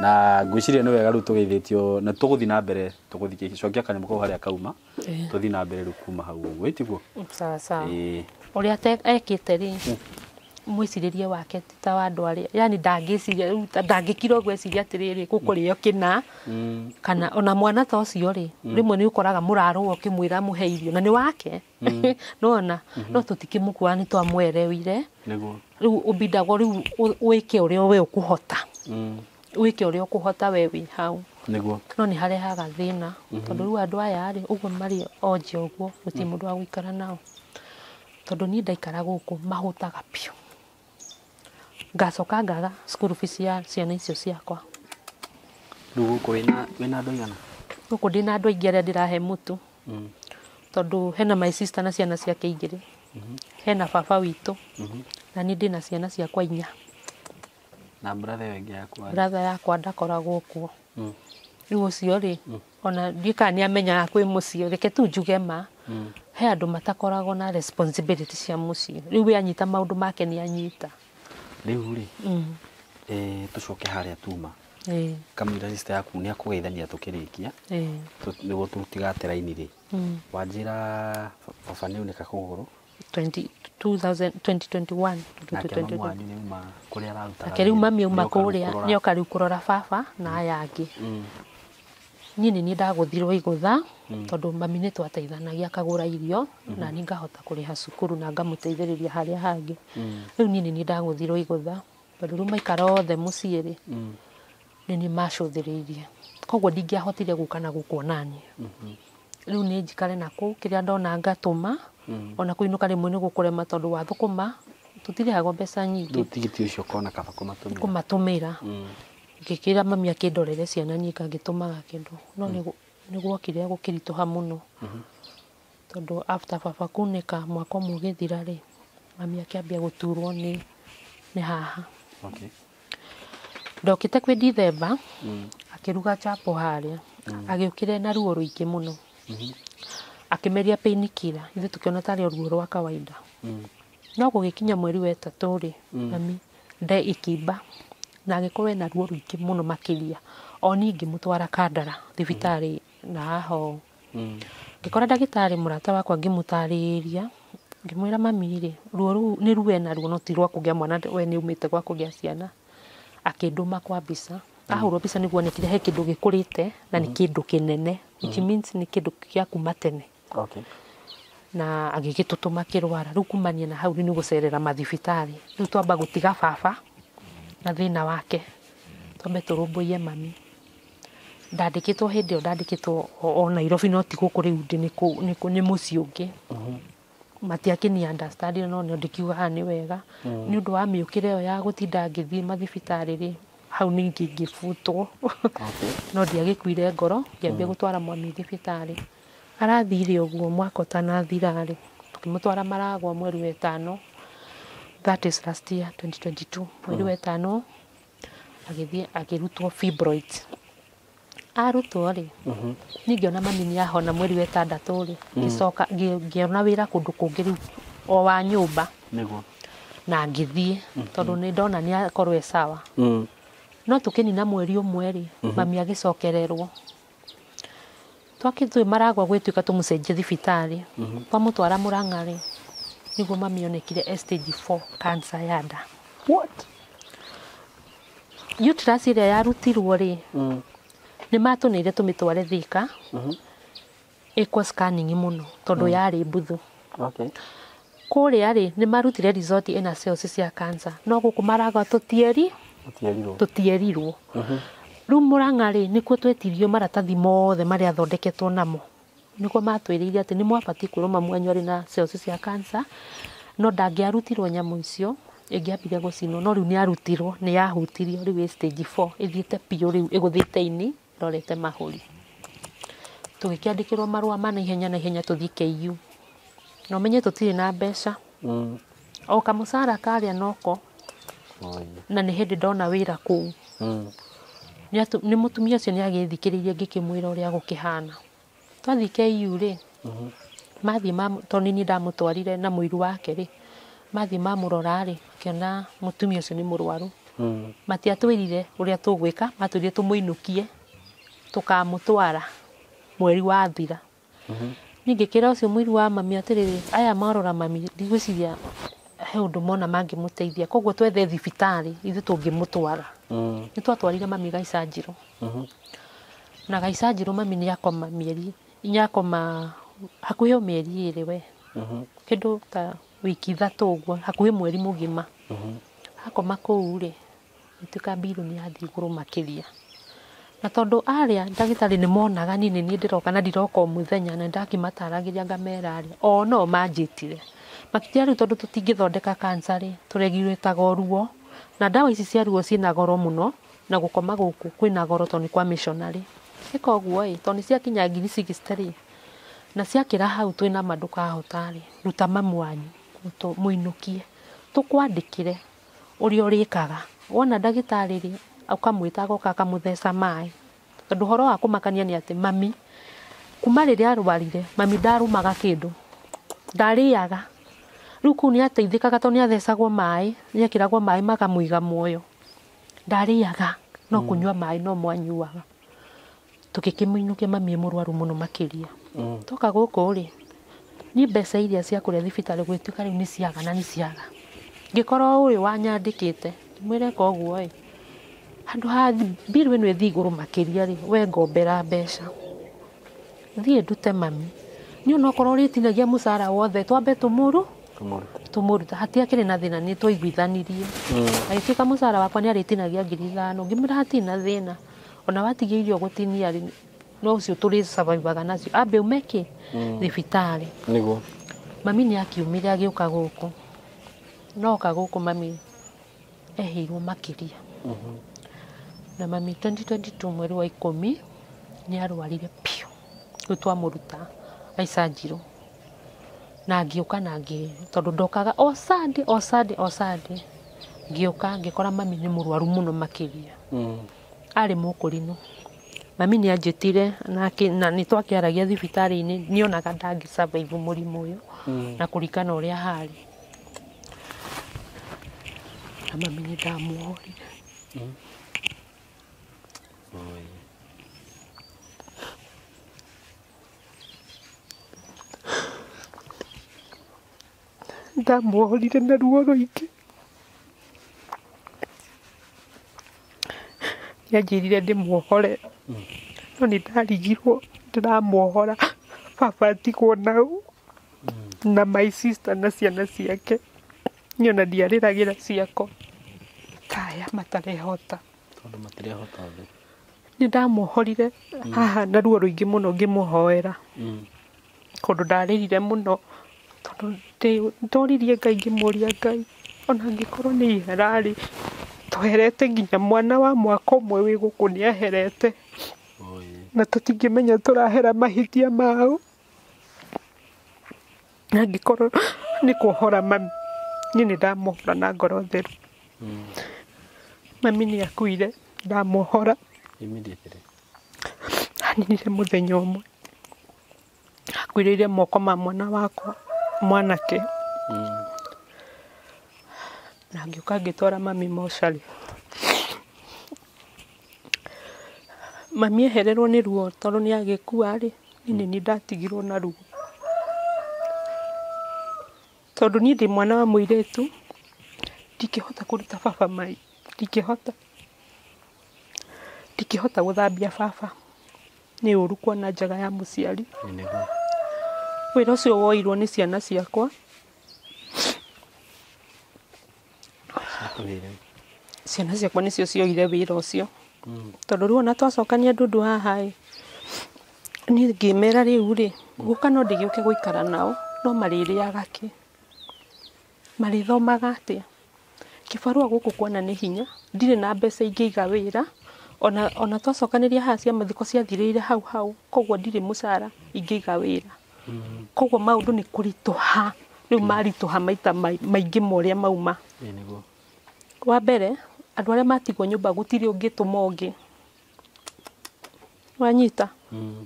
Na ngwiciria nĩ wega rĩu tũgeithĩtio na tũgũthi na mbere tũgũthi gĩcokia kanyamũ kau harĩa kauma tũthi na mbere rĩu kuma hau ũguo ĩtiguo sawa ũrĩa ekĩte rĩ mwĩcirĩrie wake ta wa andũ arĩa yani ndangĩciria ndangĩkira gwĩciria atĩrĩrĩ gũkũrĩo kĩna kana ona mwana ta ũcio rĩ rĩmwe nĩ ũkoraga mũrarũa ũkĩmwĩra mũhe irio na nĩ wake no tũtikĩmũkua nĩ twamwerereire rĩu ũbindagwo rĩu wĩke ũrĩa we ũkũhota wĩke ũrĩa ũkũhota we wĩ hau nĩguo no nĩ harehaga thĩna tondũ rĩu andũ aya rĩ ũguo marĩ onje ũguo gũtirĩ mũndũ wa gũikara nao tondũ niĩ ndaikara gũkũ mahũtaga biũ ngacoka ngaga school fees ya ciana icio ciakwa rĩu gũkũ wĩna andũ aigana gũkũ ndĩna andũ aingĩ arĩa ndĩrahe mũtu tondũ hena my sister na ciana ciake igĩrĩ hena baba witũ na niĩ ndĩna ciana ciakwa 4 na brother yakwa ndakoragwo kuo rĩu ũcio rĩ ona ndiũka nĩ amenyaga kwĩ mũciĩ reke tu njuge ma he andũ matakoragwo na responsibility cia mũciĩ rĩu we anyita maũndũ make nĩ anyita rĩu rĩ tũcoke harĩa tuma kamũira sister yaku nĩ akũgeithania tũkĩrĩkia nĩguo tũtigate raini rĩ wanjĩra baba nĩ unĩka kũgũrũ 2021 nake rĩu mami auma kũrĩa nĩoka rĩu kũrora baba na aya angĩ niĩ nĩ ndagũthirwo igũtha tondũ mami nĩ twateithanagia akagũra irio na niĩ ngahota kũrĩha cukuru na ngamũteithĩrĩria harĩa hangĩ rĩu niĩ nĩ ndagũthirwo igũtha tondũ rĩu maikara othe mũciĩ rĩ nĩ niĩ macũthĩrĩirie koguo ndingĩahotire gũka na gũkuonania rĩu nĩ njikare nakũu kĩrĩa ndona ngatũma ona kũinũka rĩmwe nĩ gũkũrema tondũ wa thũkũma tũtirĩhagwo mbeca nyingĩ tigiti ũcio kona kaba kũmatũmĩra ngĩkĩra mami akĩndorere ciana niĩ ngagĩtũmaga kĩndũ no nĩ gwokire gũkĩritũha mũno tondũ after baba kunĩka mwaka ũmwe ũgĩthira rĩ mami akĩambia gũturwo nĩ haha ndokĩte kwĩ Dithemba akĩruga chapo harĩa agĩũkire na ruo rũingĩ mũno akĩmeria painkiller ithuĩ tũkĩona tarĩ ruo rwa kawaida no gũgĩkinya mweri wa 3 rĩ mami nda ikĩimba na agĩkorwo ena ruo rũingĩ mũno makĩria o ningĩ mũtwara Kandara thibitarĩ na aho ngĩkora ndagĩtarĩ mũrata wakwa ngĩmũtarĩria ngĩmwĩra mami rĩ ruo rũu nĩ ruo ena ruo no ti rwa kũgĩa mwana we nĩ umĩte gwa kũgĩa ciana akĩndũma kwa mbica ahũrwo mbica nĩguo onekire he kĩndũ gĩkũrĩte na nĩ kĩndũ kĩnene which means nĩ kĩndũ gĩa kuma tene na agĩgĩtũtũma kĩrwara rĩu kumania na hau nĩ gũcerera mathibitarĩ rĩu twamba gũtiga baba na thĩna wake twambe tũrũmbũiye mami ndandĩkĩtwo hĩndĩ ĩyo ndandĩkĩtwo o Nairobi no ti gũkũ rĩu ndĩ nĩ mũciĩ ũngĩ matiakĩni understand no ndikiuga haha nĩ wega nĩ ũndũ wa mĩũkĩre ĩyo ya gũtinda ngĩthiĩ mathibitarĩ rĩ hau ningĩ ngĩbutwo no ndiagĩkuire ngoro ngĩambia gũtwara mami thibitarĩ arathire ũguo mwaka ũtanathira rĩ tũkĩmũtwara Maragwa mweri wa ĩtano that is last year 2022 mweri wa ĩtano agĩthiĩ akĩrutwo fibroids arutwo rĩ ningĩona mami nĩahona mweri wa ĩtandatũ rĩ ngĩcoka ngĩona wĩra kũndũ kũngĩ rĩu o wa nyũmba na ngĩthiĩ tondũ nĩ ndona nĩ akorwo e sawa no tũkĩnina mweri ũmwe rĩ mami agĩcokererwo twakĩthiĩ Maragwa gwĩtuĩka tũmũcenjie thibitarĩ twamũtwara Mũrang'a rĩ nĩguo mami onekire stage 4 cancer ya nda uterus ĩrĩa yarutirwo rĩ nĩ matũneire tũmĩtware Thika ĩkwo scanning mũno tondũ yarĩ mbuthu kũrĩa rĩ nĩ marutire result ĩna cells cia cancer no gũkũ Maragwa tũtierirwo rĩu Mũrang'a rĩ nĩkuo twetirio maratathi mothe marĩa athondeketwo namo nĩkuo matwĩrĩire atĩ nĩ mwabatiĩ kwĩrwo mamu wanyu arĩ na cells cia cancer no ndangĩarutirwo nyamũ icio ĩngĩambire gũcinwo no rĩu nĩ arutirwo nĩ yahutirio rĩu stage 4 ĩthiĩte piũ rĩu ĩgũthĩte ini rorete mahũri tũgĩkĩandĩkĩrwo marũa ma naihenya tũthiĩ KU na ũmenye tũtirĩ na mbeca o kamũcara karĩa noko na nĩ hĩndĩ ndona wĩra kũu nĩ mũtumia ũcio nĩ agĩthikĩrĩirie ngĩkĩmwĩra ũrĩa gũkĩhana twathiĩ KU rĩ mathiĩ tondũ niĩ ndamũtwarire na mũiru wake rĩ mathiĩ mamũrora rĩ akĩona mũtumia ũcio nĩ mũrwaru matiatwĩrire ũrĩa tũgwĩka matwĩrire tũmũinũkie tũkamũtwara mweri wathira ningĩkĩra ũcio mũiru wa mami atĩrĩrĩ aya marora mami ndigwĩciria he ũndũ mona mangĩmũteithia koguo twethe thibitarĩ ithuĩ tũngĩmũtwara nĩ twatwarire mami Gaicanjĩrũ na Gaicanjĩrũ mami nĩ akoma hakuhĩ o mĩeri ĩrĩ we kĩndũ ta wiki 3 ũguo hakuhĩ mweri mũgima akoma kũu rĩ ituĩka mbirũ nĩ yathiĩ igũrũ makĩria na tondũ arĩa ndagĩtarĩ nĩ monaga niĩ ndĩroka na ndiroka o mũthenya na ndakimataragĩria ngamera rĩ o no manjĩtire makĩria rĩu tondũ tũtingĩthondeka cancer rĩ tũregirĩtaga ruo na ndawa ici cia ruo ciĩna goro mũno na gũkoma gũkũ kwĩna goro tondũ nĩ kwa missionary ĩka ũguo tondũ nĩ ciakinya ngiri 60 na ciakĩra hau twĩna mandũkahota rĩ ruta mamu wanyu mũinũkie tũkwandĩkĩre ũrĩa ũrĩkaga wona ndagĩtarĩ rĩ ukamwĩta agoka akamũtheca maĩ tondũ ũhoro wa kũmakania nĩ atĩ mami kuma rĩrĩa arwarire mami ndarumaga kĩndũ ndarĩaga rĩu kũu nĩ ateithĩkaga tondũ nĩ athecagwo maĩ nĩ ekĩragwo maĩ makamũiga muoyo ndarĩaga no kũnyua maĩ no mwanyuaga tũkĩkĩmũinũkia mami mũrwaru mũno makĩria toka gũkũ rĩ ni mbeca iria cia kũrĩa thibitarĩ gwĩtuĩka rĩu nĩ ciaga na nĩ ciaga ngĩkorwo ũyũ wanyandĩkĩte mwĩre koguo handũ ha mbirũ ĩno ĩthiĩ igũrũ makĩria rĩ we ngombera mbeca thiĩ ndute mami nĩ onokorwo ũrĩtinagia mũcara wothe twambe tũmũruta hatiakĩrĩ na thĩna nĩ twaiguithanirie agĩtuĩka mũcara wakwa nĩ arĩtinagia 5,000 ngĩmwĩra hatirĩ na thĩna ona watigia irio gũtinia rĩ no ũcio tũrĩ survivaga nacio ambe umeke thibitarĩ nĩguo mami nĩ akiumire agĩũka gũkũ noka gũkũ mami ehĩirwo makĩria na mami 2022 mweri wa 10 nĩ arwarire piũ rĩu twamũruta Gaicanjĩrũ na ngĩũka na tondũ ndokaga o Sunday ngĩũka ngĩkora mami nĩ mũrwaru mũno makĩria arĩ mũkũrinũ mami nĩ anjĩtire na nĩ twakĩaragia thibitarĩ-inĩ nĩ onaga ndangĩ survive mũrimũ ũyũ na kũringana ũrĩa harĩ na mami nĩ ndamuohorire ndamuohorire na ruo rũingĩ nĩanjĩrire ndĩmuohore no nĩ ndarigirwo ndĩramuohora baba atigwo nau na my sister na ciana ciake niĩ ona ndiarĩragĩra ciakwa kaya matarehota tondũ matirehota thĩ nĩ ndamuohorire haha na ruo rũingĩ mũno ngĩmũhoera kũndũ ndarĩrire mũno tondũ ndoririe Ngai ngĩmũria Ngai ona angĩkorwo nĩ iherarĩ tũherete nginya mwana wa mwaka ũmwe wĩ gũkũ nĩ aherete na tũtingĩmenya tũrahera mahĩtia mao na angĩkorwo nĩ kuohora mami niĩ nĩ ndamuohora na ngoro theru mami nĩ akuire ndamuohora aninire mũthenya ũmwe akuĩrĩire moko ma mwana wakwa mwanake na ngĩũka ngĩtwara mami mocarĩ mami ehererwo nĩ ruo tondũ nĩ agĩkua-rĩ niĩ nĩ ndatigirwo na ruo tondũ niĩ ndĩ mwana wa mũirĩtu ndingĩhota kũruta baba mai ndingĩhota gũthambia baba nĩ ũru kuona njaga ya mũciari wĩra ũcio woirwo nĩ ciana ciakwa ciana ciakwa nĩcio cioire wĩra ũcio tondũ rĩu ona twacokania ndundu haha-ĩ niĩ ngĩmera rĩu-rĩ gũka no ndĩgĩũke gũikara nao no marĩrĩaga kĩ marĩthomaga atĩa kĩbarũa gũkũ kuona nĩ hinya ndirĩ na mbeca ingĩiga wĩra ona twacokanĩria haha cia mathiko ciathirĩire hau koguo ndirĩ mũcara ingĩiga wĩra koguo maũndũ nĩ kũritũha rĩu maritũha maita maingĩ ma ũrĩa mauma wa mbere andũ arĩa matigwo nyũmba gũtirĩ ũngĩtũma ũngĩ wanyita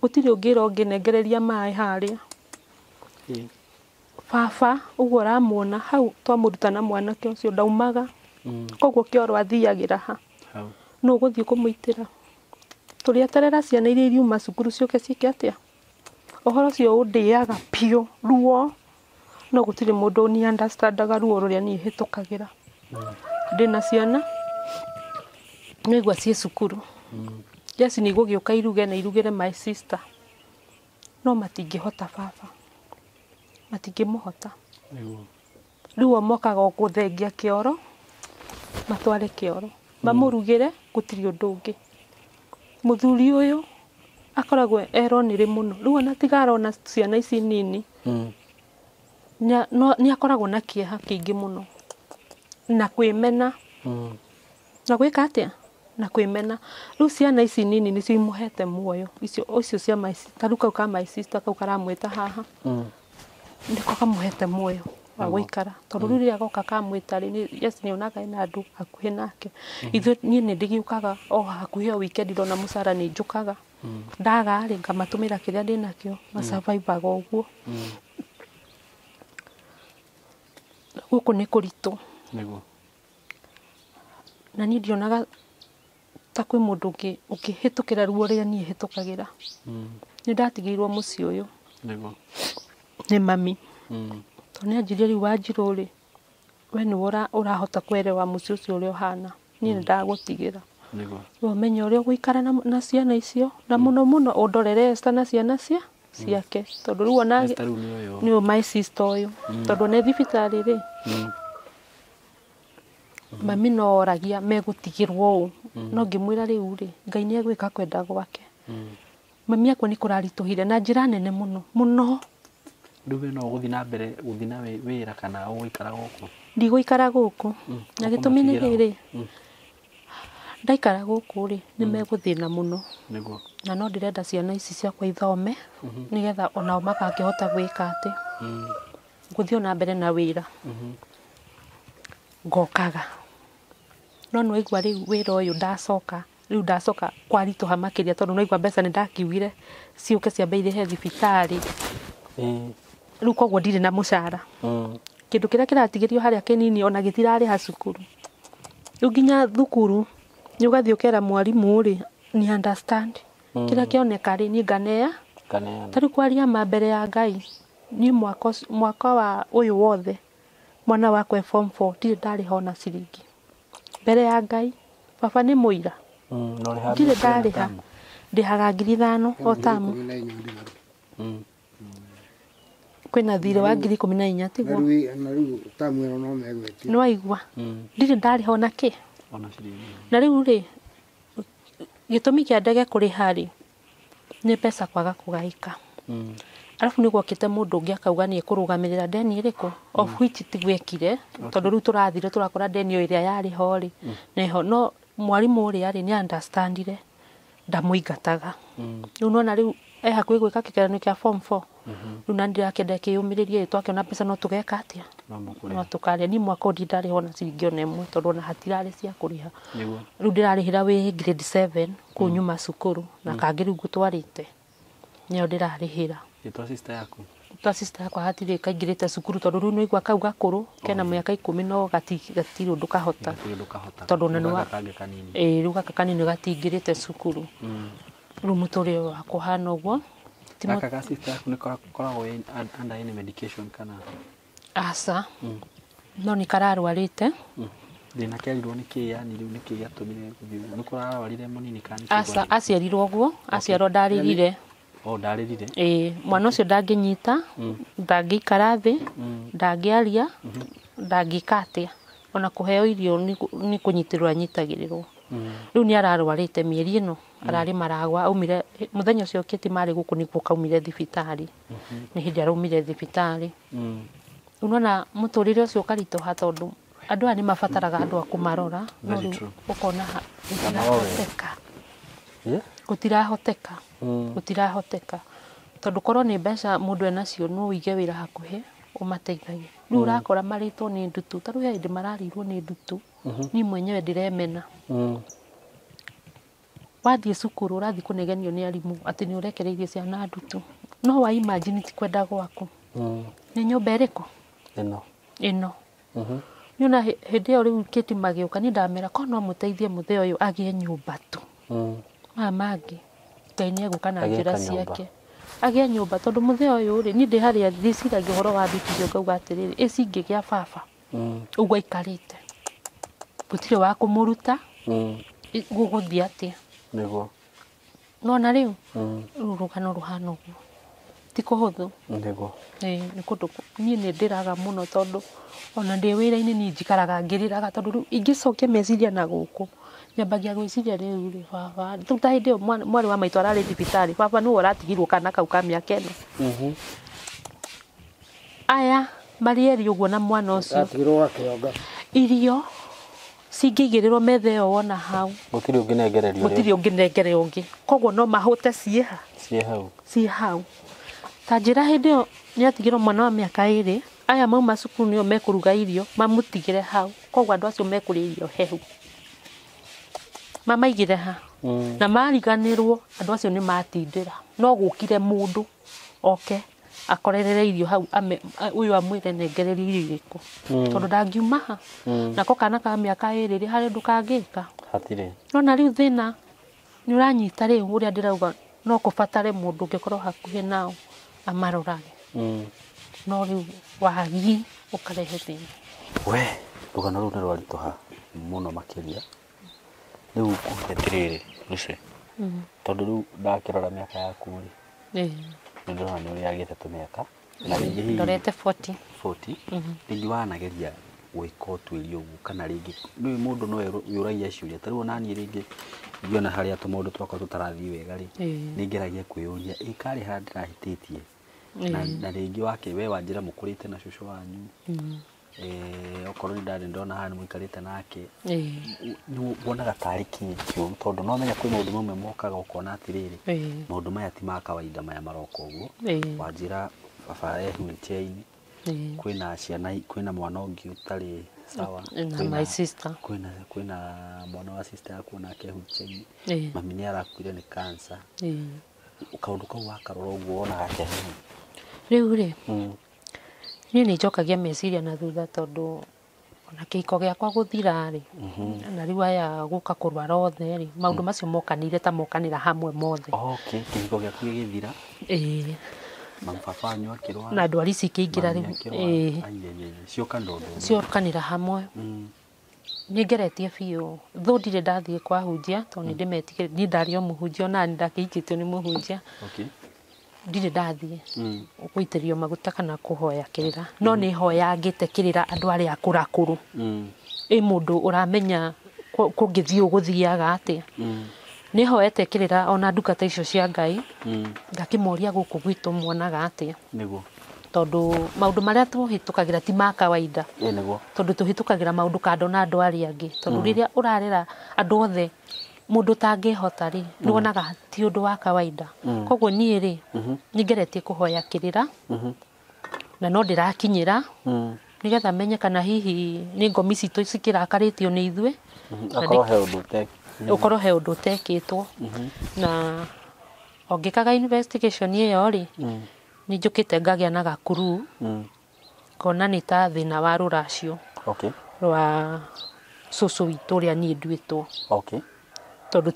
gũtirĩ ũngĩra ũngĩnengereria maĩ harĩa baba ũguo ũramuona hau twamũruta na mwanake ũcio ndaumaga koguo kĩoro athiagĩra ha no gũthiĩ kũmũitĩra tũrĩeterera ciana iria iriuma cukuru ciũke ciĩke atĩa ũhoro ũcio ũndĩaga biũ ruo no gũtirĩ mũndũ ni understandaga ruo rũrĩa niĩ hĩtũkagĩra ndĩna ciana nĩgua ciĩ cukuru yes nĩ gũgĩũka iruge na irugĩre my sister no matingĩhota baba matingĩmũhota rĩu o mokaga gũthengia kĩoro matware kĩoro mamũrugĩre gũtirĩ ũndũ ũngĩ mũthuri ũyũ akoragwo eronire mũno rĩu ona tiga arona ciana ici nini nĩ akoragwo na kĩeha kĩingĩ mũno na kwĩmena na gwĩka atĩa na kwĩmena rĩu ciana ici nini nĩcio imũhete muoyo icio cia my sister rĩu kau ka my sister kau karamwĩta haha nĩko kamũhete muoyo wa gũikara tondũ rĩu rĩrĩa goka kamwĩta-rĩ yes nĩ onaga ena andũ hakuhĩ nake ithuĩ niĩ nĩ ndĩgĩũkaga o hakuhĩ o weekend ndona mũcara nĩ njũkaga ndaga-rĩ ngamatũmĩra kĩrĩa ndĩnakĩo masurvivaga ũguo gũkũ nĩ kũritũ na niĩ ndionaga ta kwĩ mũndũ ũngĩhĩtũkĩra ruo rĩrĩa niĩ hĩtũkagĩra nĩ ndatigĩirwo mũciĩ ũyũ nĩ mami tondũ nĩ anjirie rĩu Wanjirũ-rĩ we nĩwe ũrahota kwerewa mũciĩ ũcio ũrĩa ũhana niĩ nĩ ndagũtigĩra ũmenye ũrĩa ũgũikara na ciana icio na mũno mũno ũndorere Esther na ciana ciake tondũ rĩu ona nĩwe my sister ũyũ tondũ nĩ thibitarĩ-rĩ mami no oragia megũtigĩrwo ũũ no ngĩmwĩra rĩu-rĩ Ngai nĩ egwĩka kwenda gwake mami akwa nĩ kũraritũhire na njĩra nene mũno rĩu no ũgũthiĩ na mbere gũthiĩ na wĩra kana ũgũikara gũkũ ndigũikara gũkũ na gĩtũmi nĩ rĩrĩ ndaikara gũkũ-rĩ nĩ megũthĩna mũno na no ndĩrenda ciana ici ciakwa ithome nĩgetha onao makangĩhota gwĩka atĩ gũthiĩ ona mbere na wĩra ngokaga no nĩwaigua rĩu wĩra ũyũ ndacoka kwaritũha makĩria tondũ nĩwaigua mbeca nĩ ndakiugire ciũke ciambe irĩhe thibitarĩ rĩu koguo ndirĩ na mũcara kĩndũ kĩrĩa kĩratigĩrio harĩa kĩnini ona gĩtirarĩha cukuru rĩu nginya thukuru nĩ ũgathiĩ ũkera mwarimũ-rĩ nĩ understand kĩrĩa kĩoneka-rĩ niĩ nganeya tarĩu kwaria ma mbere ya Ngai niĩ mwaka wa ũyũ wothe mwana wakwa form 4 ndirĩ ndarĩha ona ciringi mbere ya Ngai baba nĩ mũira ndirĩ ndarĩha ndĩhaga 5,000 o tamu kwina thirĩ wa 14,000 tiguo na rĩu tamu ĩno no megwĩtia nĩ waigua ndirĩ ndarĩha ona kĩ ona ciringi na rĩu rĩ gĩtũmi kĩa ndege kũrĩha rĩ nĩ mbeca kwaga kũgaĩka arabu nĩ gwokĩte mũndũ ũngĩ akauga nĩ ekũrũgamĩrĩra deni ĩrĩkũ of which tigwekire tondũ rĩu tũrathire tũrakora deni ĩrĩa yarĩ ho rĩ neho no mwarimũ ũrĩa rĩ nĩ understandire ndamũingataga rĩu nona rĩu hakuhĩ gwĩka kĩgeranio kĩa form 4 rĩu na ndirakenda kĩyũmĩrĩrie twakĩona mbeca no tũgeka atĩa no tũkarĩa ni mwaka ũndĩ ndarĩha ona ciringi ona ĩmwe tondũ ona hatirarĩ cia kũrĩha rĩu ndĩrarĩhĩra wĩ grade 7 kũu nyuma cukuru na kangĩ rĩu ngũtwarĩte nĩyo ndĩrarĩhĩra gĩtwa sister yaku twa sister yakwa hatirĩ kaingĩrĩte cukuru tondũ rĩu nĩ igua kau gakũrũ kena mĩaka 10 no gatirĩ ũndũ kahota tondũ ona nĩ rĩu gaka kanini gatingĩrĩte cukuru rĩu mũtũrĩre wakwa hana ũguo gaka ga sister yaku nĩ koragwo under any medication kana aca no nĩ kararwarĩte thĩna kĩarirwo nĩ kĩĩ yani rĩu nĩ kĩĩ gĩatũmire nĩ kũrarwarire mũnini kana aca aciarirwo ũguo aciarwo ndarĩrire ndarĩrire mwana ũcio ndangĩnyita ndangĩikara thĩ ndangĩaria ndangĩka atĩa ona kũheo irio nĩ kũnyitĩrwo anyitagĩrĩrwo rĩu nĩ ararwarĩte mĩeri ĩno ararĩ maragwa aumire mũthenya ũcio kĩti marĩ gũkũ nĩguo kaumire thibitarĩ nĩ hĩndĩ araumire thibitarĩ rĩu nona mũtũrĩre ũcio ũkaritũha tondũ andũ aya nĩ mabataraga andũ a kũmarora no rĩu ũkona gũtirahoteka tondũ korwo nĩ mbeca mũndũ enacio no ũige wĩra hakuhĩ ũmateithagie rĩu ũrakora marĩtwo nĩ ndutu tarĩu he hĩndĩ mararĩirwo nĩ ndutu niĩ mwenyewe ndĩremena wathiĩ cukuru ũrathiĩ kũnegenio nĩ arimũ atĩ nĩ ũrekereirie ciana ndutu no wa imagine ti kwenda gwaku nĩ nyũmba ĩrĩkũ ĩno nĩona hĩndĩ ĩyo rĩu kĩti magĩũka nĩ ndamera ko no mũteithie mũthee ũyũ agĩe nyũmba tu maya mangĩ Ngai nĩ egũka na njĩra ciake agĩe nyũmba tondũ mũthee ũyũ rĩ niĩ ndĩ harĩa ndĩciragia ũhoro wa thitima ngauga atĩrĩrĩ ĩcingĩgĩa baba ũguo aikarĩte gũtirĩ wa kũmũruta gũgũthiĩ atĩa nĩguo nona rĩu rũgano rũhana ũguo ti kũhũthũ nĩguo nĩ kũndũ niĩ nĩ ndĩraga mũno tondũ ona ndĩ wĩra-inĩ niĩ njikaraga ngĩrĩraga tondũ rĩu ingĩcokia meciria na gũkũ nyambagia gwĩciria rĩu rĩ baba rĩu ta hĩndĩ ĩyo mwarĩ wa maitũ ararĩ thibitarĩ baba nĩwe ũratigirwo kana kau ka mĩaka ĩno aya marĩ erĩ ũguo na mwana ũcio irio cingĩigĩrĩrwo metha ĩyo wona hau gũtirĩ ũngĩnengerera ũngĩ koguo no mahũte ciĩ hau ta njĩra hĩndĩ ĩyo nĩ atigĩrwo mwana wa mĩaka 2 aya mauma cukuru nĩo mekũruga irio mamũtigĩre hau koguo andũ acio mekũrĩa irio hehu mamaigire ha na mariganĩrwo andũ acio nĩ matindĩra no gũkire mũndũ oke akorerere irio hau ũyũ amwĩre nengereria irio irĩkũ tondũ ndangiuma ha nako kana ka mĩaka 2 rĩ harĩ ũndũ kangĩka hatirĩ nona rĩu thĩna nĩ ũranyita rĩu ũrĩa ndĩrauga no kũbatare mũndũ ũngĩkorwo hakuhĩ nao amarorage no rĩu wagi ũkarehe thĩna we rũgano rũu nĩ rwaritũha mũno makĩria rĩu atĩrĩrĩ Lucy tondũ rĩu ndakĩrora mĩaka yaku rĩ nĩ ndĩrona nĩ ũrĩa agĩte tũmĩaka na rĩngĩ ndorete 40 rĩngĩ wanageria gwĩka ũtuĩria ũguo kana rĩngĩ nĩ mũndũ no yũragia ciũria ta rĩu naniĩ rĩngĩ ngiona harĩa tũmaũndũ twakwa tũtarathiĩ wega rĩ nĩ ngeragia kwĩyũria karĩ harĩa ndĩrahĩtĩtie na rĩngĩ wake we wanjĩra mũkũrĩte na cũcũ wanyu okorwo nĩ ndarĩ ndona haha nĩ mũikarĩte nake nĩ wonaga tarĩ kĩũru tondũ no menya kwĩ maũndũ mamwe mokaga ũkona atĩrĩrĩ maũndũ maya ti ma kawaida maya maroka ũguo wanjĩra baba ehunjia-inĩ kwĩna ciana kwĩna mwana ũngĩ ũtarĩ sawa kwĩna mwana wa sister yaku nake ehunjia-inĩ mami nĩ arakuire nĩ cancer kaũndũ kau wakarora ũguo wonaga atĩa rĩu rĩ niĩ nĩ njokagia meciria na thutha tondũ ona kĩhiko gĩakwa gũthira rĩ na rĩu aya gũka kũrwara othe rĩ maũndũ macio mokanire ta mokanĩra hamwe mothe kĩhiko gĩaku gĩgĩthira baba wanyu akĩrwara na ndwari ici ikĩingĩra rĩu ciokanĩra hamwe nĩ ngeretie biũ thũ ndirĩ ndathiĩ kwahunjia tondũ nĩ ndĩmetigĩrĩra niĩ ndarĩ o mũhunjia ona nĩ ndakĩhikĩtio nĩ mũhunjia ndirĩ ndathiĩ gũitĩrio maguta kana kũhoya kĩrĩra no nĩ hoyangĩte kĩrĩra andũ arĩa akũrakũrũ ĩ mũndũ ũramenya kũngĩthiĩ ũgũthiaga atĩa nĩ hoete kĩrĩra ona ndungata icio cia Ngai ngakĩmoria gũkũ gwitũ muonaga atĩa nĩguo tondũ maũndũ marĩa tũhĩtũkagĩra ti ma kawaida tondũ tũhĩtũkagĩra maũndũ kando na andũ arĩa angĩ tondũ rĩrĩa ũrarera andũ othe mũndũ tangĩhota rĩ nĩwonaga ti ũndũ wa kawaida koguo niĩ rĩ nĩngeretie kũhoya kĩrĩra na no ndĩrakinyĩra nĩgetha menye kana hihi nĩ ngomi citũ cikĩrakarĩtio nĩ ithuĩ ũkorwo he ũndũ ũtekĩtwo na ongĩkaga investigation ĩyo rĩ nĩ njũkĩte ngagĩa na gakuru ngona nĩ ta thĩna wa rũracio rwa cũcũ witũ ũrĩa niĩ nduĩtwo tondũ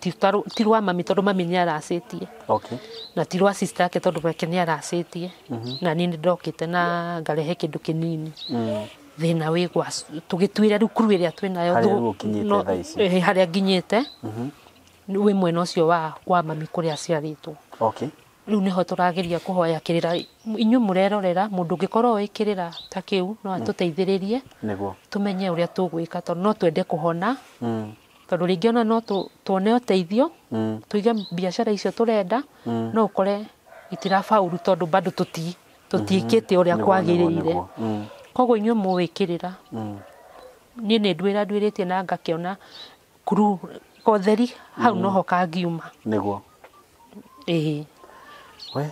ti rwa mami tondũ mami nĩ aracĩtie na ti rwa sister yake tondũ wake nĩ aracĩtie na niĩ nĩ ndokĩte na ngarehe kĩndũ kĩnini thĩna wĩ gwa tũgĩtuĩra rĩu kuru ĩrĩa twĩnayo harĩa nginyĩte wĩ mwena ũcio wa kwa mami kũrĩa aciarĩtwo rĩu nĩho tũrageria kũhoya kĩrĩra inyuĩ mũrerorera mũndũ ũngĩkorwo ũĩ kĩrĩra ta kĩu no atũteithĩrĩrie tũmenye ũrĩa tũgwĩka tondũ no twende kũhona tondũ rĩngĩ ona no tuone ũteithio tuige biacara icio tũrenda no ũkore itirabaũru tondũ bado tũtiĩkĩte ũrĩa kwagĩrĩire koguo inyuĩ mũwĩkĩrĩra niĩ nĩ nduĩrĩtie na ngakĩona kuru kotheri hau noho kangiuma nĩguo we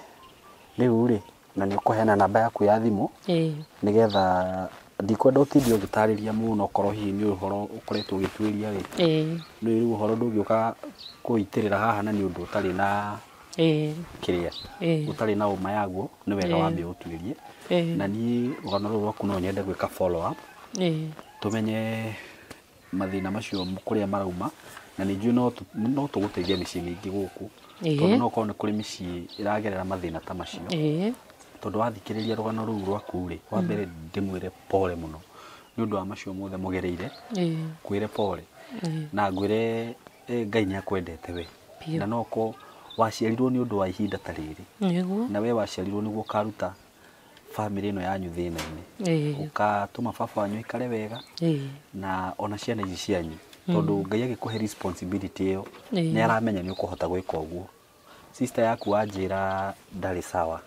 rĩu rĩ na nĩ ũkũheana namba yaku ya thimũ nĩgetha ndikwenda ũtinde ũgĩtarĩria mũno okorwo hihi nĩ ũhoro ũkoretwo ũgĩtuĩria rĩ rĩu ũhoro ndũngĩũka kũitĩrĩra haha na nĩ ũndũ ũtarĩ na kĩrĩa ũtarĩ na ũma yaguo nĩ wega wambe ũtuĩrie na niĩ rũgano rũrũ rwaku no nyende gwĩka follow up tũmenye mathĩna macio kũrĩa marauma na ningĩ no tũgũteithia mĩciĩ mĩingĩ gũkũ tondũ no korwo nĩ kũrĩ mĩciĩ ĩragerera mathĩna ta macio tondũ wathikĩrĩria rũgano rũu rwaku rĩ wa mbere ndĩmwĩre pole mũno nĩ ũndũ wa macio mothe mũgereire kwĩre pole na ngwĩre Ngai nĩ akwendete we na noko waciarirwo nĩ ũndũ wa ihinda ta rĩrĩ na we waciarirwo nĩguo ũkaruta family ĩno yanyu thĩna-inĩ ũgatũma baba wanyu aikare wega na ona ciana ici cianyu tondũ Ngai agĩkũhe responsibility ĩyo nĩ aramenya nĩ ũkũhota gwĩka ũguo sister yaku wanjĩra ndarĩ sawa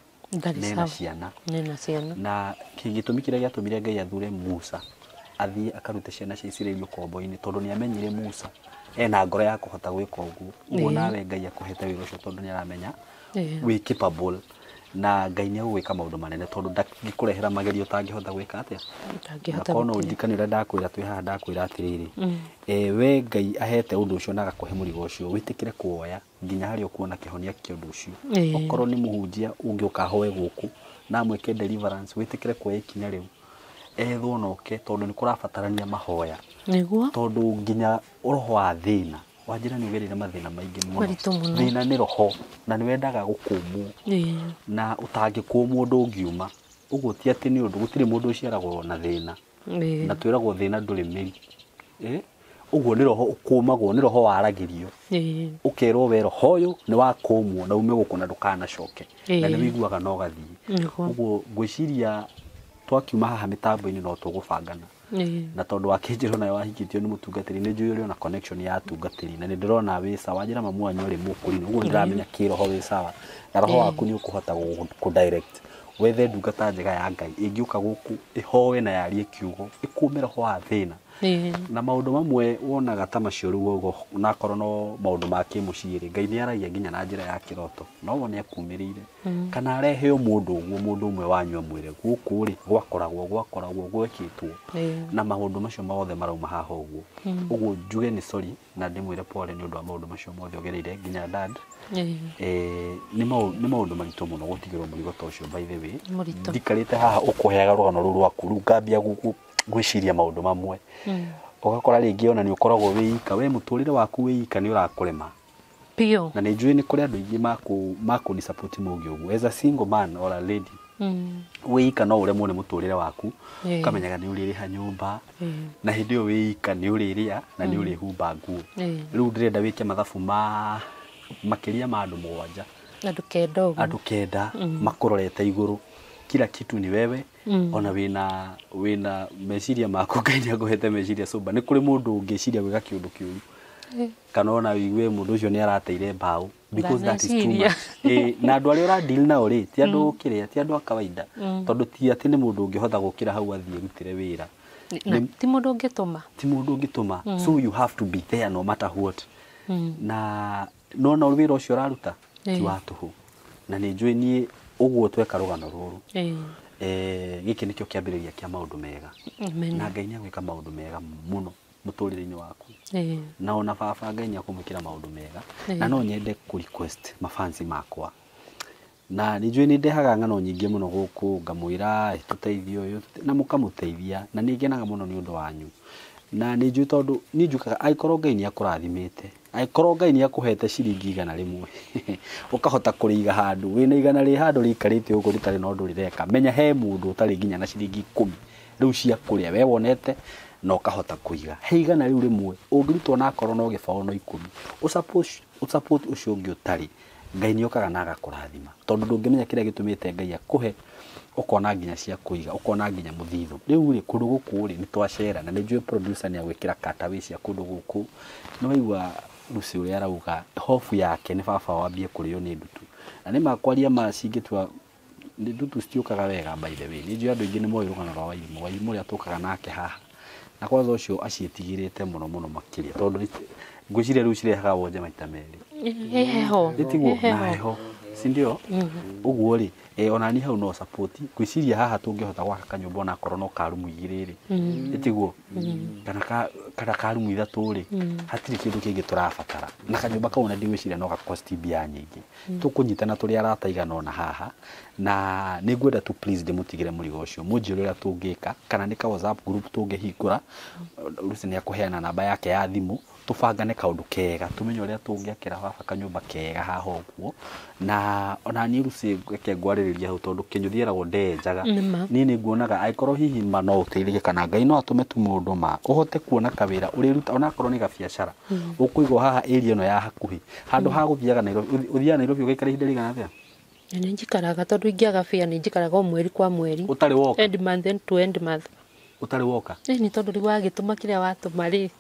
nena ciana na gĩtũmi kĩrĩa gĩatũmire Ngai athure Musa athiĩ akarute ciana cia Isiraeli ũkombo-inĩ tondũ nĩ amenyire Musa ena ngoro ya kũhota gwĩka ũguo ũguo nawe Ngai akũhete wĩra ũcio tondũ nĩ aramenya wĩ capable na Ngai nĩ agũgwĩka maũndũ manene tondũ ndangĩkũrehera magerio ũtangĩhota gwĩka atĩa na ũririkane ũrĩa ndakwĩra twĩ haha ndakwĩra atĩrĩrĩ we Ngai ahete ũndũ ũcio na agakũhe mũrigo ũcio wĩtĩkĩre kuoya nginya harĩa ũkuona kĩhonia kĩa ũndũ ũcio okorwo nĩ mũhunjia ũngĩũka hoe gũkũ na mwĩke deliverance wĩtĩkĩre kuoya ikinya rĩu ethwo noke tondũ nĩ kũrabatarania mahoya tondũ nginya roho wa thĩna wanjĩra nĩ ũgereire mathĩna maingĩ mũno thĩna nĩ roho na nĩ wendaga gũkũmwo na ũtangĩkũmwo ndũngiuma ũguo ti atĩ nĩ ũndũ gũtirĩ mũndũ ũciaragwo na thĩna na twĩragwo thĩna ndũrĩ mĩri ũguo nĩ roho ũkũmagwo nĩ roho waragĩrio ũkerwo we roho ũyũ nĩ wakũmwo na ume gũkũ na ndũkanacoke na nĩ wĩiguaga no gathiĩ ũguo ngwĩciria twakiuma haha mĩtambo-inĩ no tũgũbangana na tondũ wakĩnjĩrwo nayo wahikĩtio nĩ mũtungatĩri nĩ njũĩ ũrĩ na connection ya atungatĩri na nĩ ndĩrona wĩ sawa njĩra mamu wanyu ũrĩ mũkũrinũ ũguo ndĩramenya kĩroho wĩ sawa na roho waku nĩ ũkũhota kũ-direct wethe ndungata njega ya Ngai ĩngĩũka gũkũ ĩhoe na yarie kiugo ĩkũme roho wa thĩna na maũndũ mamwe wonaga ta macio rĩu ũguo na korwo no maũndũ ma kĩmũciĩ Ngai nĩ aragia nginya na njĩra ya kĩroto no wone akumĩrĩire kana arehe mũndũ ũmwe wanyu amwĩre gũkũ rĩ gwakoragwo gwekĩtwo na maũndũ macio mothe marauma haha ũguo njuge nĩ sorry na ndĩmwĩre pole nĩ ũndũ wa maũndũ macio mothe ũgereire nginya dad nĩ maũndũ maritũ mũno gũtigĩrwo mũrigo ta ũcio by the way ndikarĩte haha ũkũheaga rũgano rũrũ rwaku rĩu ngambia gwĩciria maũndũ mamwe ũgakora rĩngĩ ona nĩ ũkoragwo wĩika we mũtũrĩre waku wĩika nĩ ũrakũrema na nĩ njũĩ nĩ kũrĩ andũ aingĩ makũ support mũgĩ ũguo as a single man or a lady wĩika no ũremwo nĩ mũtũrĩre waku ũkamenyaga nĩ ũrĩrĩha nyũmba na hĩndĩ ĩyo wĩika nĩ ũrĩrĩa na nĩ ũrĩhumba nguo rĩu ndĩrenda wĩke mathabu makĩria ma andũ 7 Andũ kenda makurorete iguru. Kila kitu ni wewe. Ona wina meciria maku Ngai nĩagũhete meciria cũmba. Nĩ kũrĩ mũndũ ũngĩciria gwĩka kĩũndũ kĩũru. Kana ona wigue mũndũ ũcio nĩ arateire mbaũ. Because that is too much. Na andũ arĩa ũradeal nao rĩ, ti andũ kĩrĩa, ti andũ a kawaida. Tondũ ti atĩ nĩ mũndũ ũngĩhota gũkĩra hau athiĩ rutĩre wĩra. Ti mũndũ ũngĩtũma. Ti mũndũ ũngĩtũma. So you have to be there no matter what. Na nona wĩra ũcio ũraruta ti wa tũhũ. Na nĩ njũĩ niĩ ũguo tweka rũgano rũrũ. Gĩkĩ nĩkĩo kĩambĩrĩria kĩa maũndũ mega. Na Ngai nĩagwĩka maũndũ mega mũno mũtũrĩre-inĩ waku. Na ona baba Ngai nĩakũmwĩkĩra maũndũ mega. Na no nyende kũ request mafansi makwa. Na nĩ njũĩ nĩ ndehaga ng'ano nyingĩ mũno gũkũ ngamwĩra tũteithie ũyũ na mũkamũteithia na nĩ ngenaga mũno nĩ ũndũ wanyu. Na nĩ njũĩ tondũ niĩ njukaga angĩkorwo Ngai nĩakũrathimĩte, angĩkorwo Ngai nĩakũhete ciringi 100 rĩmwe ũkahota kũrĩiga handũ, wĩna 100 rĩ handũ rĩikarĩte ũguo rĩtarĩ na ũndũ rĩreka, menya he mũndũ ũtarĩ nginya na ciringi 10 rĩu cia kũrĩa we wonete na ũkahota kũiga. He 100 rĩu rĩmwe ũngĩrutwo na akorwo no gĩbaũ no 10 support ũcio ũngĩ ũtarĩ, Ngai nĩokaga na agakũrathima tondũ ndũngĩmenya kĩrĩa gĩtũmĩte Ngai akũhe ukona nginya cia kuiga, ukona nginya muthithu. Riu ri kundu guku ri ni twacera na nijue producer ni agwikira katawi cia kundu guku. No waigua Lucy uri arauga hofu yake ni baba wambie kurio ni ndutu. Na ni makwaria macingitwa ni ndutu citiukaga wega by the way. Nijue andu ingi ni moyo rugano rwa Wairimũ. Wairimũ ria tukaga nake haha. Na kwanza ucio aciĩtigĩrĩte muno muno makiria tondu ngwiciria riu cirehaga wonje maita meri. Heho. Nditiguo na heho. Sindio? Uguo ri ona ni hau no support gwiciria haha tungihota gwaka kanyumba na korwo no karumu igiriri itiguo kana karumu ithatu ri hatiri kindu kingi turabatara na kanyumba kau na ndigwiciria no ga cost bia nyingi tukunyitana turi arata igana ona haha na ningwenda tu please ndimutigire murigo ucio munjire uria tungika kana ni ka WhatsApp group tungihingura Lucy ni akuheana namba yake ya thimu tubangane kaundu kega tumenye uria tungiakira baba kanyumba kega haha uguo na ona ni Lucy gweke ngwaririria hau tondu kinyuthieragwo ndenjaga ni nguonaga aikorwo hihi ma no uteithike kana Ngai no atume tu mundu ma uhote kuona kawira uriruta ona korwo ni gabiacara ukuigwo haha area no ya hakuhi handu ha guthiaga Nairobi uthiaga Nairobi ugaikara ihinda rigana atia ni njikaraga tondu ingiaga bia ni njikaraga mweri kwa mweri utari woka end month to end month utari woka ni tondu riu agituma kiria watuma ri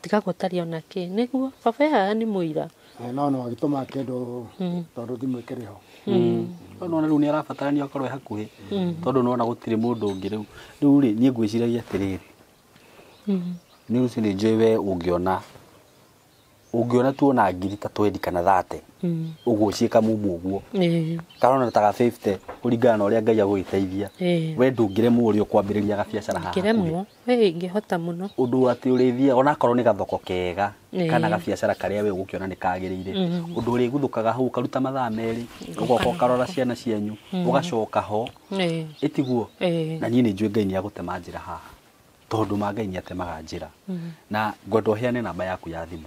tiga gutari ona ki niguo baba ya ni muira no agituma kindu tondu thimwikire ho no riu ni arabatarania akorwe hakuhi tondu nona gutire mundu ungi riu ri nie ngwiciragia atiriri ni Lucy ni njewe ungiona tu ona ngiri ta 20 kana 30 uguo ciika mumu uguo karona ta 50 uringana na uria Ngai agwiteithia we ndungiremwo uri kwambiriria gabiacara haha ngiremwo ngihota muno undu ati urithia ona korwo ni gathoko kega kana gabiacara karia we ugukiona ni kagirire undu uri guthukaga hau karuta mathaa meri ugoka ukarora ciana cianyu ugacoka ho itiguo na nyini njue Ngai ni agutema njira haha tondu ma Ngai ni atemaga njira na ngwendo heane namba yaku ya thimu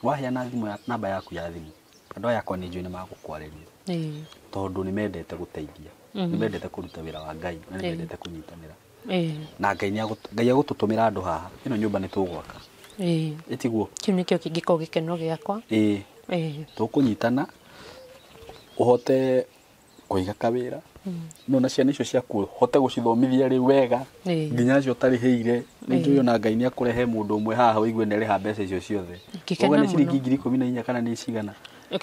waheana thimu ya namba yaku ya thimu andu yakwa ni njue ni magukwarĩria tondu ni mendete guteithia ni mendete kuruta wira wa Ngai na ni mendete kunyitanira na Ngai agututumira andu haha ino nyumba ni tugwaka itiguo kiu nikio kingiko gikeno giakwa tukunyitana uhote kuiga kawira no na ciana icio ciaku hote gucithomithia ri wega nginya cio tariheire ni njui ona Ngai ni akurehe mundu umwe haha wigue ne riha mbeca icio ciothe oga ni ciringi 14 kana ni cigana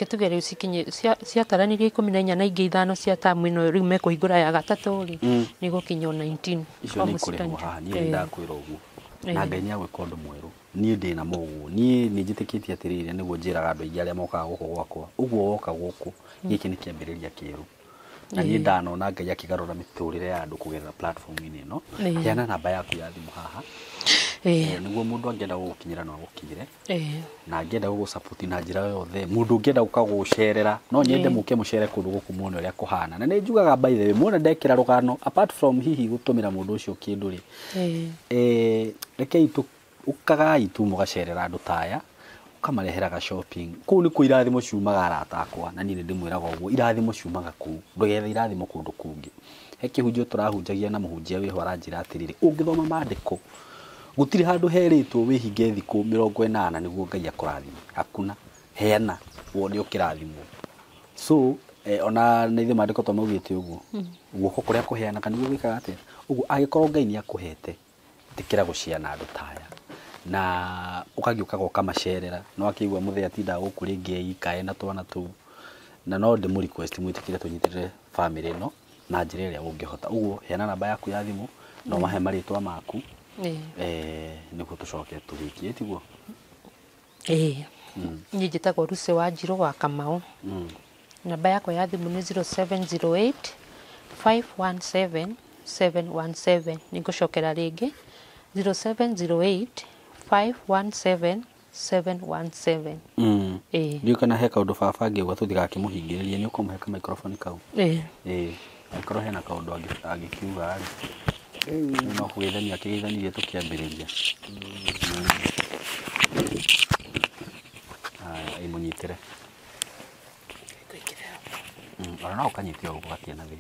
tuge riu cikinye ciataranirie 14 na ingi 5 cia tamu ino riu mekuhingura ya gatatu ri ni gukinya 19 icio ni kureho haha ni ndakwira uguo na Ngai ni agwika undu mweru ni ndina mugu ni njitikitie atiriri niguo njiraga andu aingi aria mokaga guku gwakwa uguo woka guku giki ni kiambiriria kieru na ni ndanona Ngai akigarura miturire ya andu kugetha platform-ini ino yana namba yaku ya thimu haha niguo mundu angenda gukinyira no gukinyire na angenda gusupport na njira yothe mundu angenda gukagucerera no nyende muke mucere kundu guku muone uria kuhana na ni njugaga by the way muone ndekira rugano apart from hihi gutumira mundu ucio kindu ri rekei tu ukagai tu mugacerera andu taya ukamareheraga shopping kuu ni ku irathimo ciumaga arata akwa na ni ndimwiraga uguo irathimo ciumaga kuu ndugethe irathimo kundu kungi he kihunjio turahunjagia na muhunjia wiho aranjira atiriri ungithoma maandiko gutiri handu heritwo wihinge thiku 80 niguo Ngai akurathima hakuna heana wone ukirathimo So ona nä ithuä mandä ko twaugä te å guo guoko kå rä a kå heana kanä guo gä kaga atä å guo agä korwo Ngai nä akå hete tä kä ra gå ciana andå taya na å kagä å kaga å kamacerera no akä igua må thä atindaga gå kå rä ngä ikae na twana tå na no ndä må request mwä tä kä re tå nyitä rä bamä ä no na njä ra ä rä a å ngä hota å guo heana namba yaku ya thimå no mahe marä twa maku nä guo tå coke tå gä kie tiguo niä njätagwo Lucy Wanjirå wa Kamau. Namba yakwa ya thimå nä 0708 517 717. nä ngå cokera rä ngä 0708 517 717. ndiå kana he kaå ndå baba angä gwa tå thigakä må hingä rä ria nä å kå må heka microphone kau angäkorwo hena kaå ndå angä kiuga rä no kå geithania akä geithanirie tå kä ambä rä ria må nyitä re ona no å kanyitä o gå gatie na thä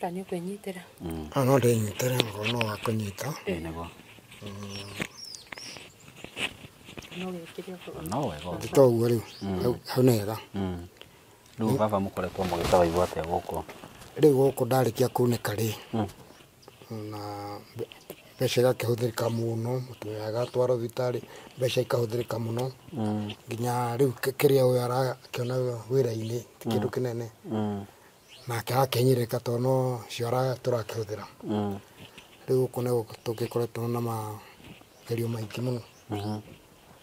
na nä å kwä nyitä ra no ndä nyitä re ngorwo no wakå nyita nä guo no wega ndä to guo rä u hau nega rä u baba må koretwo må gä tawaigua atä gå kå rä u gå kå ndarä kia kunä ka rä na mbeca igakä hå thä rä ka må no må tumia agatwarwo thibitarä mbeca ikahå thä rä ka må no nginya rä u kä rä a å yå arakä ona wä ra-inä ti kä ndå kä nene nake agakenyä rä ka tondå no cio tå rakä hå thä ra rä u gå kå nä tå gä koretwo na magerio maingä må no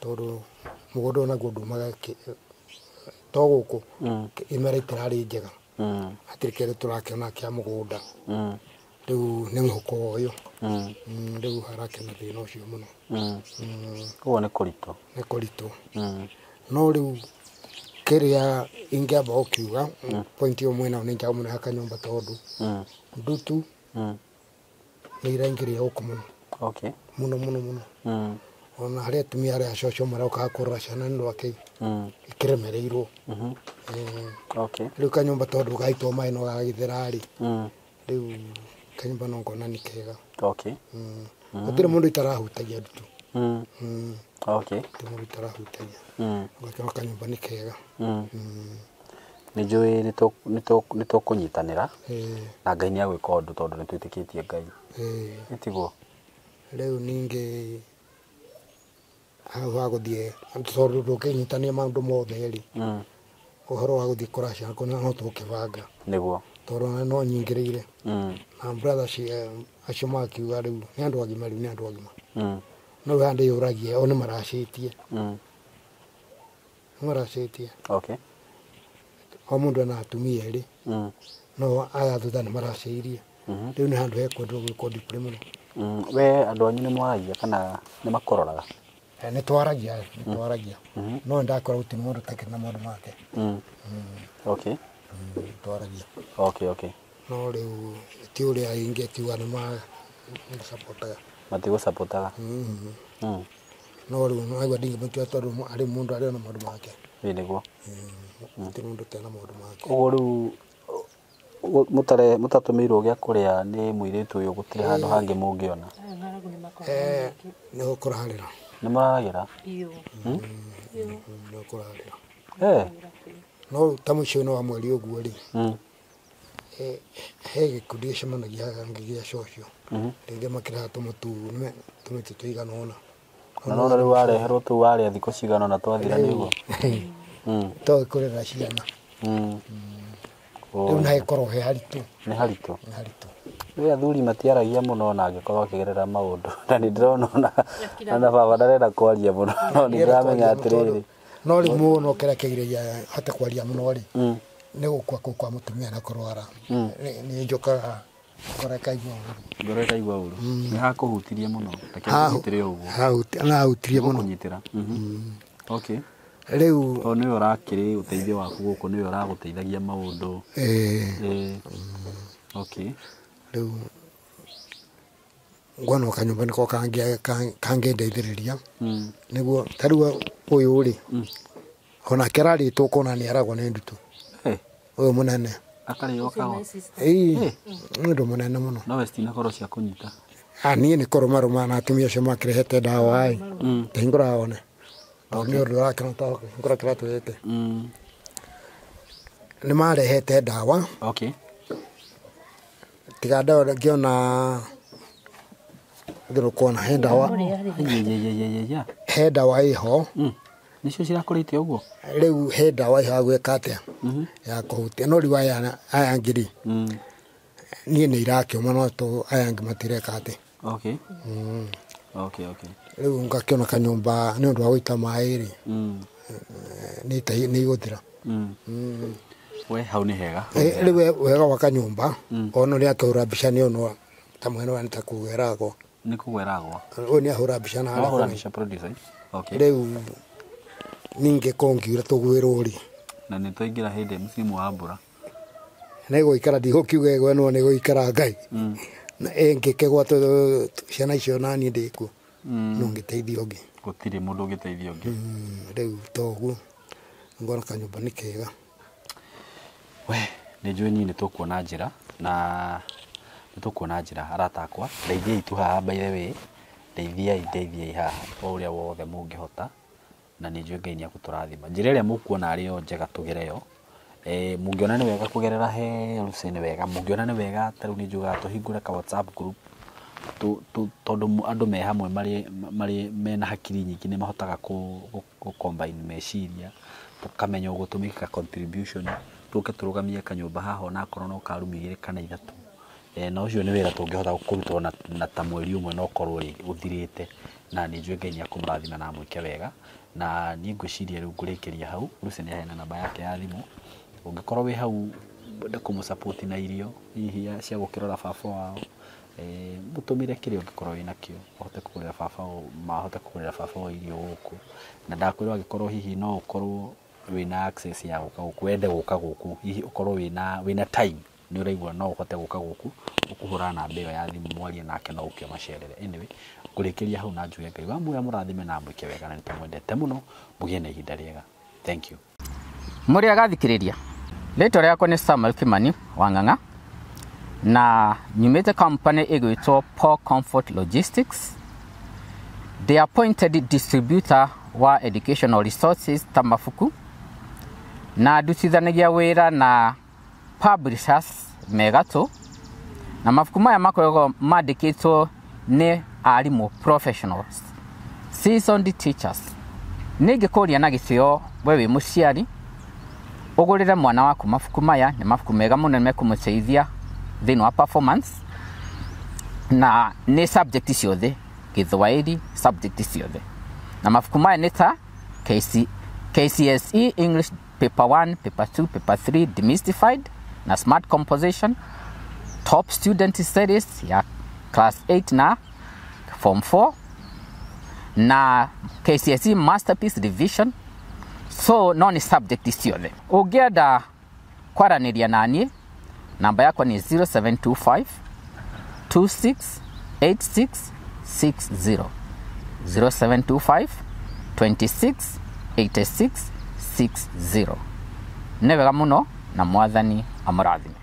tondå må gå ndå å naguo ndumaga to gå kå imera itirarä njega hatirä kä rä tå rakä ona kä a må gå nda rä u nä må huko å yå rä u harakena thä na å cio må no koguo nä kå ritå nä kå ritå no rä u kä rä a ingä amba gå kiuga pointi å mwena nä njaga må no ya kanyåmba tondå ndutu nä iraingä rä a gå kå må no må no må no må no ona harä atumia arä a coco marokaga kå rora ciana nä rwake ikä remereirwo rä u kanyåmba tondå gaitwo maä no gagä thera rä rä u kanyåmba no ngona nä kega gũtirĩ mũndũ itarahutagia ndutu gũtirĩ mũndũ itarahutagia ũgakĩona kanyũmba nĩ kega nĩ njũĩ nĩ tũkũnyitanĩra na Ngai nĩ agwĩka ũndũ tondũ nĩ twĩtĩkĩtie Ngai nĩ tiguo rĩu ningĩ hau ha gũthiĩ tondũ ndũngĩnyitania maũndũ mothe rĩ ũhoro wa gũthiĩ kũracia no tũgũkĩbanga nĩguo tondũ no nyingĩrĩire na brother acio makiuga rĩu nĩ andũ agima rĩu nĩ andũ agima no handĩ yũragia o nĩ maracĩtie o mũndũ ena atumia erĩ no aya thutha nĩ maracĩirie rĩu nĩ handũ hekwendwo gwĩkwo ndipũrĩ mũno we andũ anyu nĩ mwaragia kana nĩ makororaga nĩ twaragia no ndakora gũtirĩ mũndũ ũtakĩrĩ na maũndũ make twaragia no rĩu ti ũrĩa ingĩkiuga nĩ magũcapotaga matigũcapotaga no rĩu naigua ndingĩmũtua tondũ arĩ mũndũ arĩ na maũndũ make nĩguo gũtirĩ mũndũ ũtarĩ na maũndũ make ũguo rĩu mũtatũmĩirwo gĩa kũrĩa nĩ mũirĩtu ũyũ gũtirĩ handũ hangĩ mũngĩona nĩ gũkũrarĩra nĩ mararagĩra nĩ gũkũrarĩra no ta mũico-inĩ wa mweri ũguo rĩ he gĩkundi gĩcemanagia ngĩgĩa cocio rĩngĩ makĩreha tũmĩtĩ tũigana ũna na nona rĩu wareherwo tũu warĩa thikũ cigana ũna twathira nĩguo togĩ kũrera ciana rĩu na gĩkorwo he haritũ nĩ haritũ rĩu athuri matiaragia mũno na angĩkorwo akĩgerera maũndũ na nĩ ndĩrona ona baba ndarenda kwaria mũno no nĩ ndĩramenya atĩrĩrĩ no rĩu mũno kĩrekeire hote kwaria mũno rĩ nĩ gũkua kũu kwa mũtumia na kũrwara nĩ njũkaga ngoro ĩkaigua ũru nĩ hakũhutirie mũno takĩhutire ũguo nahutirie mũno kũnyitĩra rĩu tondũ nĩwe ũrakĩrĩ ũteithio waku gũkũ nĩwe ũragũteithagia maũndũ rĩu ngona kanyũmba nĩko kangĩndeithĩrĩria nĩguo ta rĩu ũyũ rĩ onake ararĩtwo kona nĩ aragwo nĩ ndutu ũyũ mũnene akarĩo kago nĩ ũndũ mũnene mũno no citinakorwo cia kũnyita niĩ nĩ kũrũmarũma na atumia acio makĩrehete ndawa ĩ tahingũra one Tondũ nĩ ũndũ ũrakĩra ta ngora kĩratũ gĩkĩ. Nĩ marehete ndawa. Okay. Tiga ndawa ngĩona kuona he ndawa. He ndawa ĩho. Nĩcio cirakũrĩte ũguo? Rĩu he ndawa ĩho gwĩka atĩa ya kũhutia. No rĩu aya ngiri niĩ nĩ irakĩũma no tũ aya angĩ matireka atĩ. Okay. Okay. Rĩu ngakĩona kanyũmba nĩ ũndũ wa gũita maĩ-rĩ nĩ igũthira. We hau nĩ hega. Rĩu wega wa kanyũmba ona nĩ akĩhũra mbica nĩ ono ta mwena wa nĩ ta kũgeragwo. Nĩ kũgeragwo. Ũyũ nĩ ahũra mbica na ahũra mbica producer. Okay. Rĩu ningĩ kongiura tũgwĩrwo rĩ. Na nĩ twaingĩra hĩndĩ msimu wa mbura. Nĩ gũikara ndigũkiuga ĩgwe no nĩ gũikara Ngai. Na ngĩkĩgwa ciana icio na niĩ ndĩkuo no ngĩteithio ũngĩ. Gũtirĩ mũndũ ũngĩteithio ũngĩ. Rĩu toguo ngona kanyũmba nĩ kega. We nĩ njũĩ niĩ nĩ tũkuona njĩra na nĩ tũkuona njĩra arata akwa. Ndeithiai tu haha by the way. Ndeithiai haha o ũrĩa wothe mũngĩhota. Na nĩ njũĩ Ngai nĩ agũtũrathima. Njĩra ĩrĩa mũkuona arĩ yo njega tũgere yo. Mũngĩona nĩ wega kũgerera he Lucy nĩ wega. Mũngĩona nĩ wega tarĩu nĩ njugaga tũhingũre ka WhatsApp group. Tondũ andũ me hamwe marĩ mena hakiri nyingĩ nĩ mahotaga ku combine meciria. Tũkamenya ũgũtũmĩka contribution. Tũke tũrũgamie kanyũmba haha na korwo no karumu 2 kana 3. Na ũcio nĩ wĩra tũngĩhota kũrutwo na ta mweri ũmwe no korwo ũthirĩte. Na nĩ njũĩ Ngai nĩ akũmũrathima na mwĩke wega. Na niĩ ngwĩciria rĩu ngũrĩkĩria hau. Lucy nĩ aheana namba yake ya thimũ. Ũngĩkorwo wĩ hau wenda kũmũsupport na irio hihi cia gũkĩrora baba wao, mũtũmĩre kĩrĩa ũngĩkorwo wĩ nakĩo mahote kũgũrĩra baba wao irio gũkũ. Na ndakwĩra angĩkorwo hihi no ũkorwo wĩna access ya gũka gũkũ, wende gũka gũkũ, hihi ũkorwo wĩna time, nĩ ũraigua no ũhote gũka gũkũ, ũkũhũra namba ĩyo ya thimũ mwarie nake no ũkĩo macerere. Anyway, ngũrĩkĩria hau na njuge Ngai wa muoya mũrathime na mwĩke wega na nĩtũmwendete mũno, mũgĩe na ihinda rĩega. Thank you. Mũrĩ agathikĩrĩria. Rĩtwa rĩakwa nĩ Samuel Kimani wa Ng'ang'a na nyumĩte company ĩgwĩtwo Paul Comfort Logistics. The appointed distributor wa educational resources ta mabuku na ndutithanagia wĩra na publishers megatũ, na mabuku maya makoragwo mandĩkĩtwo nĩ arimũ professionals, seasoned teachers. Nĩngĩkũria na gĩtĩo we wĩ mũciari ũgũrĩre mwana waku mabuku maya. Nĩ mabuku mega mũno nĩ mekũmũteithia thĩinĩ wa performance na nĩ subject ciothe, Gĩthwaĩri subject ciothe. Na mabuku maya nĩ ta KCSE English paper 1, paper 2, paper 3 demystified na smart composition, top student series ya class 8 na form 4 na KCSE masterpiece revision. So no ni subject ciothe. Ũngĩenda kwaranĩria naniĩ, namba yakwa nĩ 0725 268660 0725 268660. Nĩ wega mũno na Mwathani amũrathime.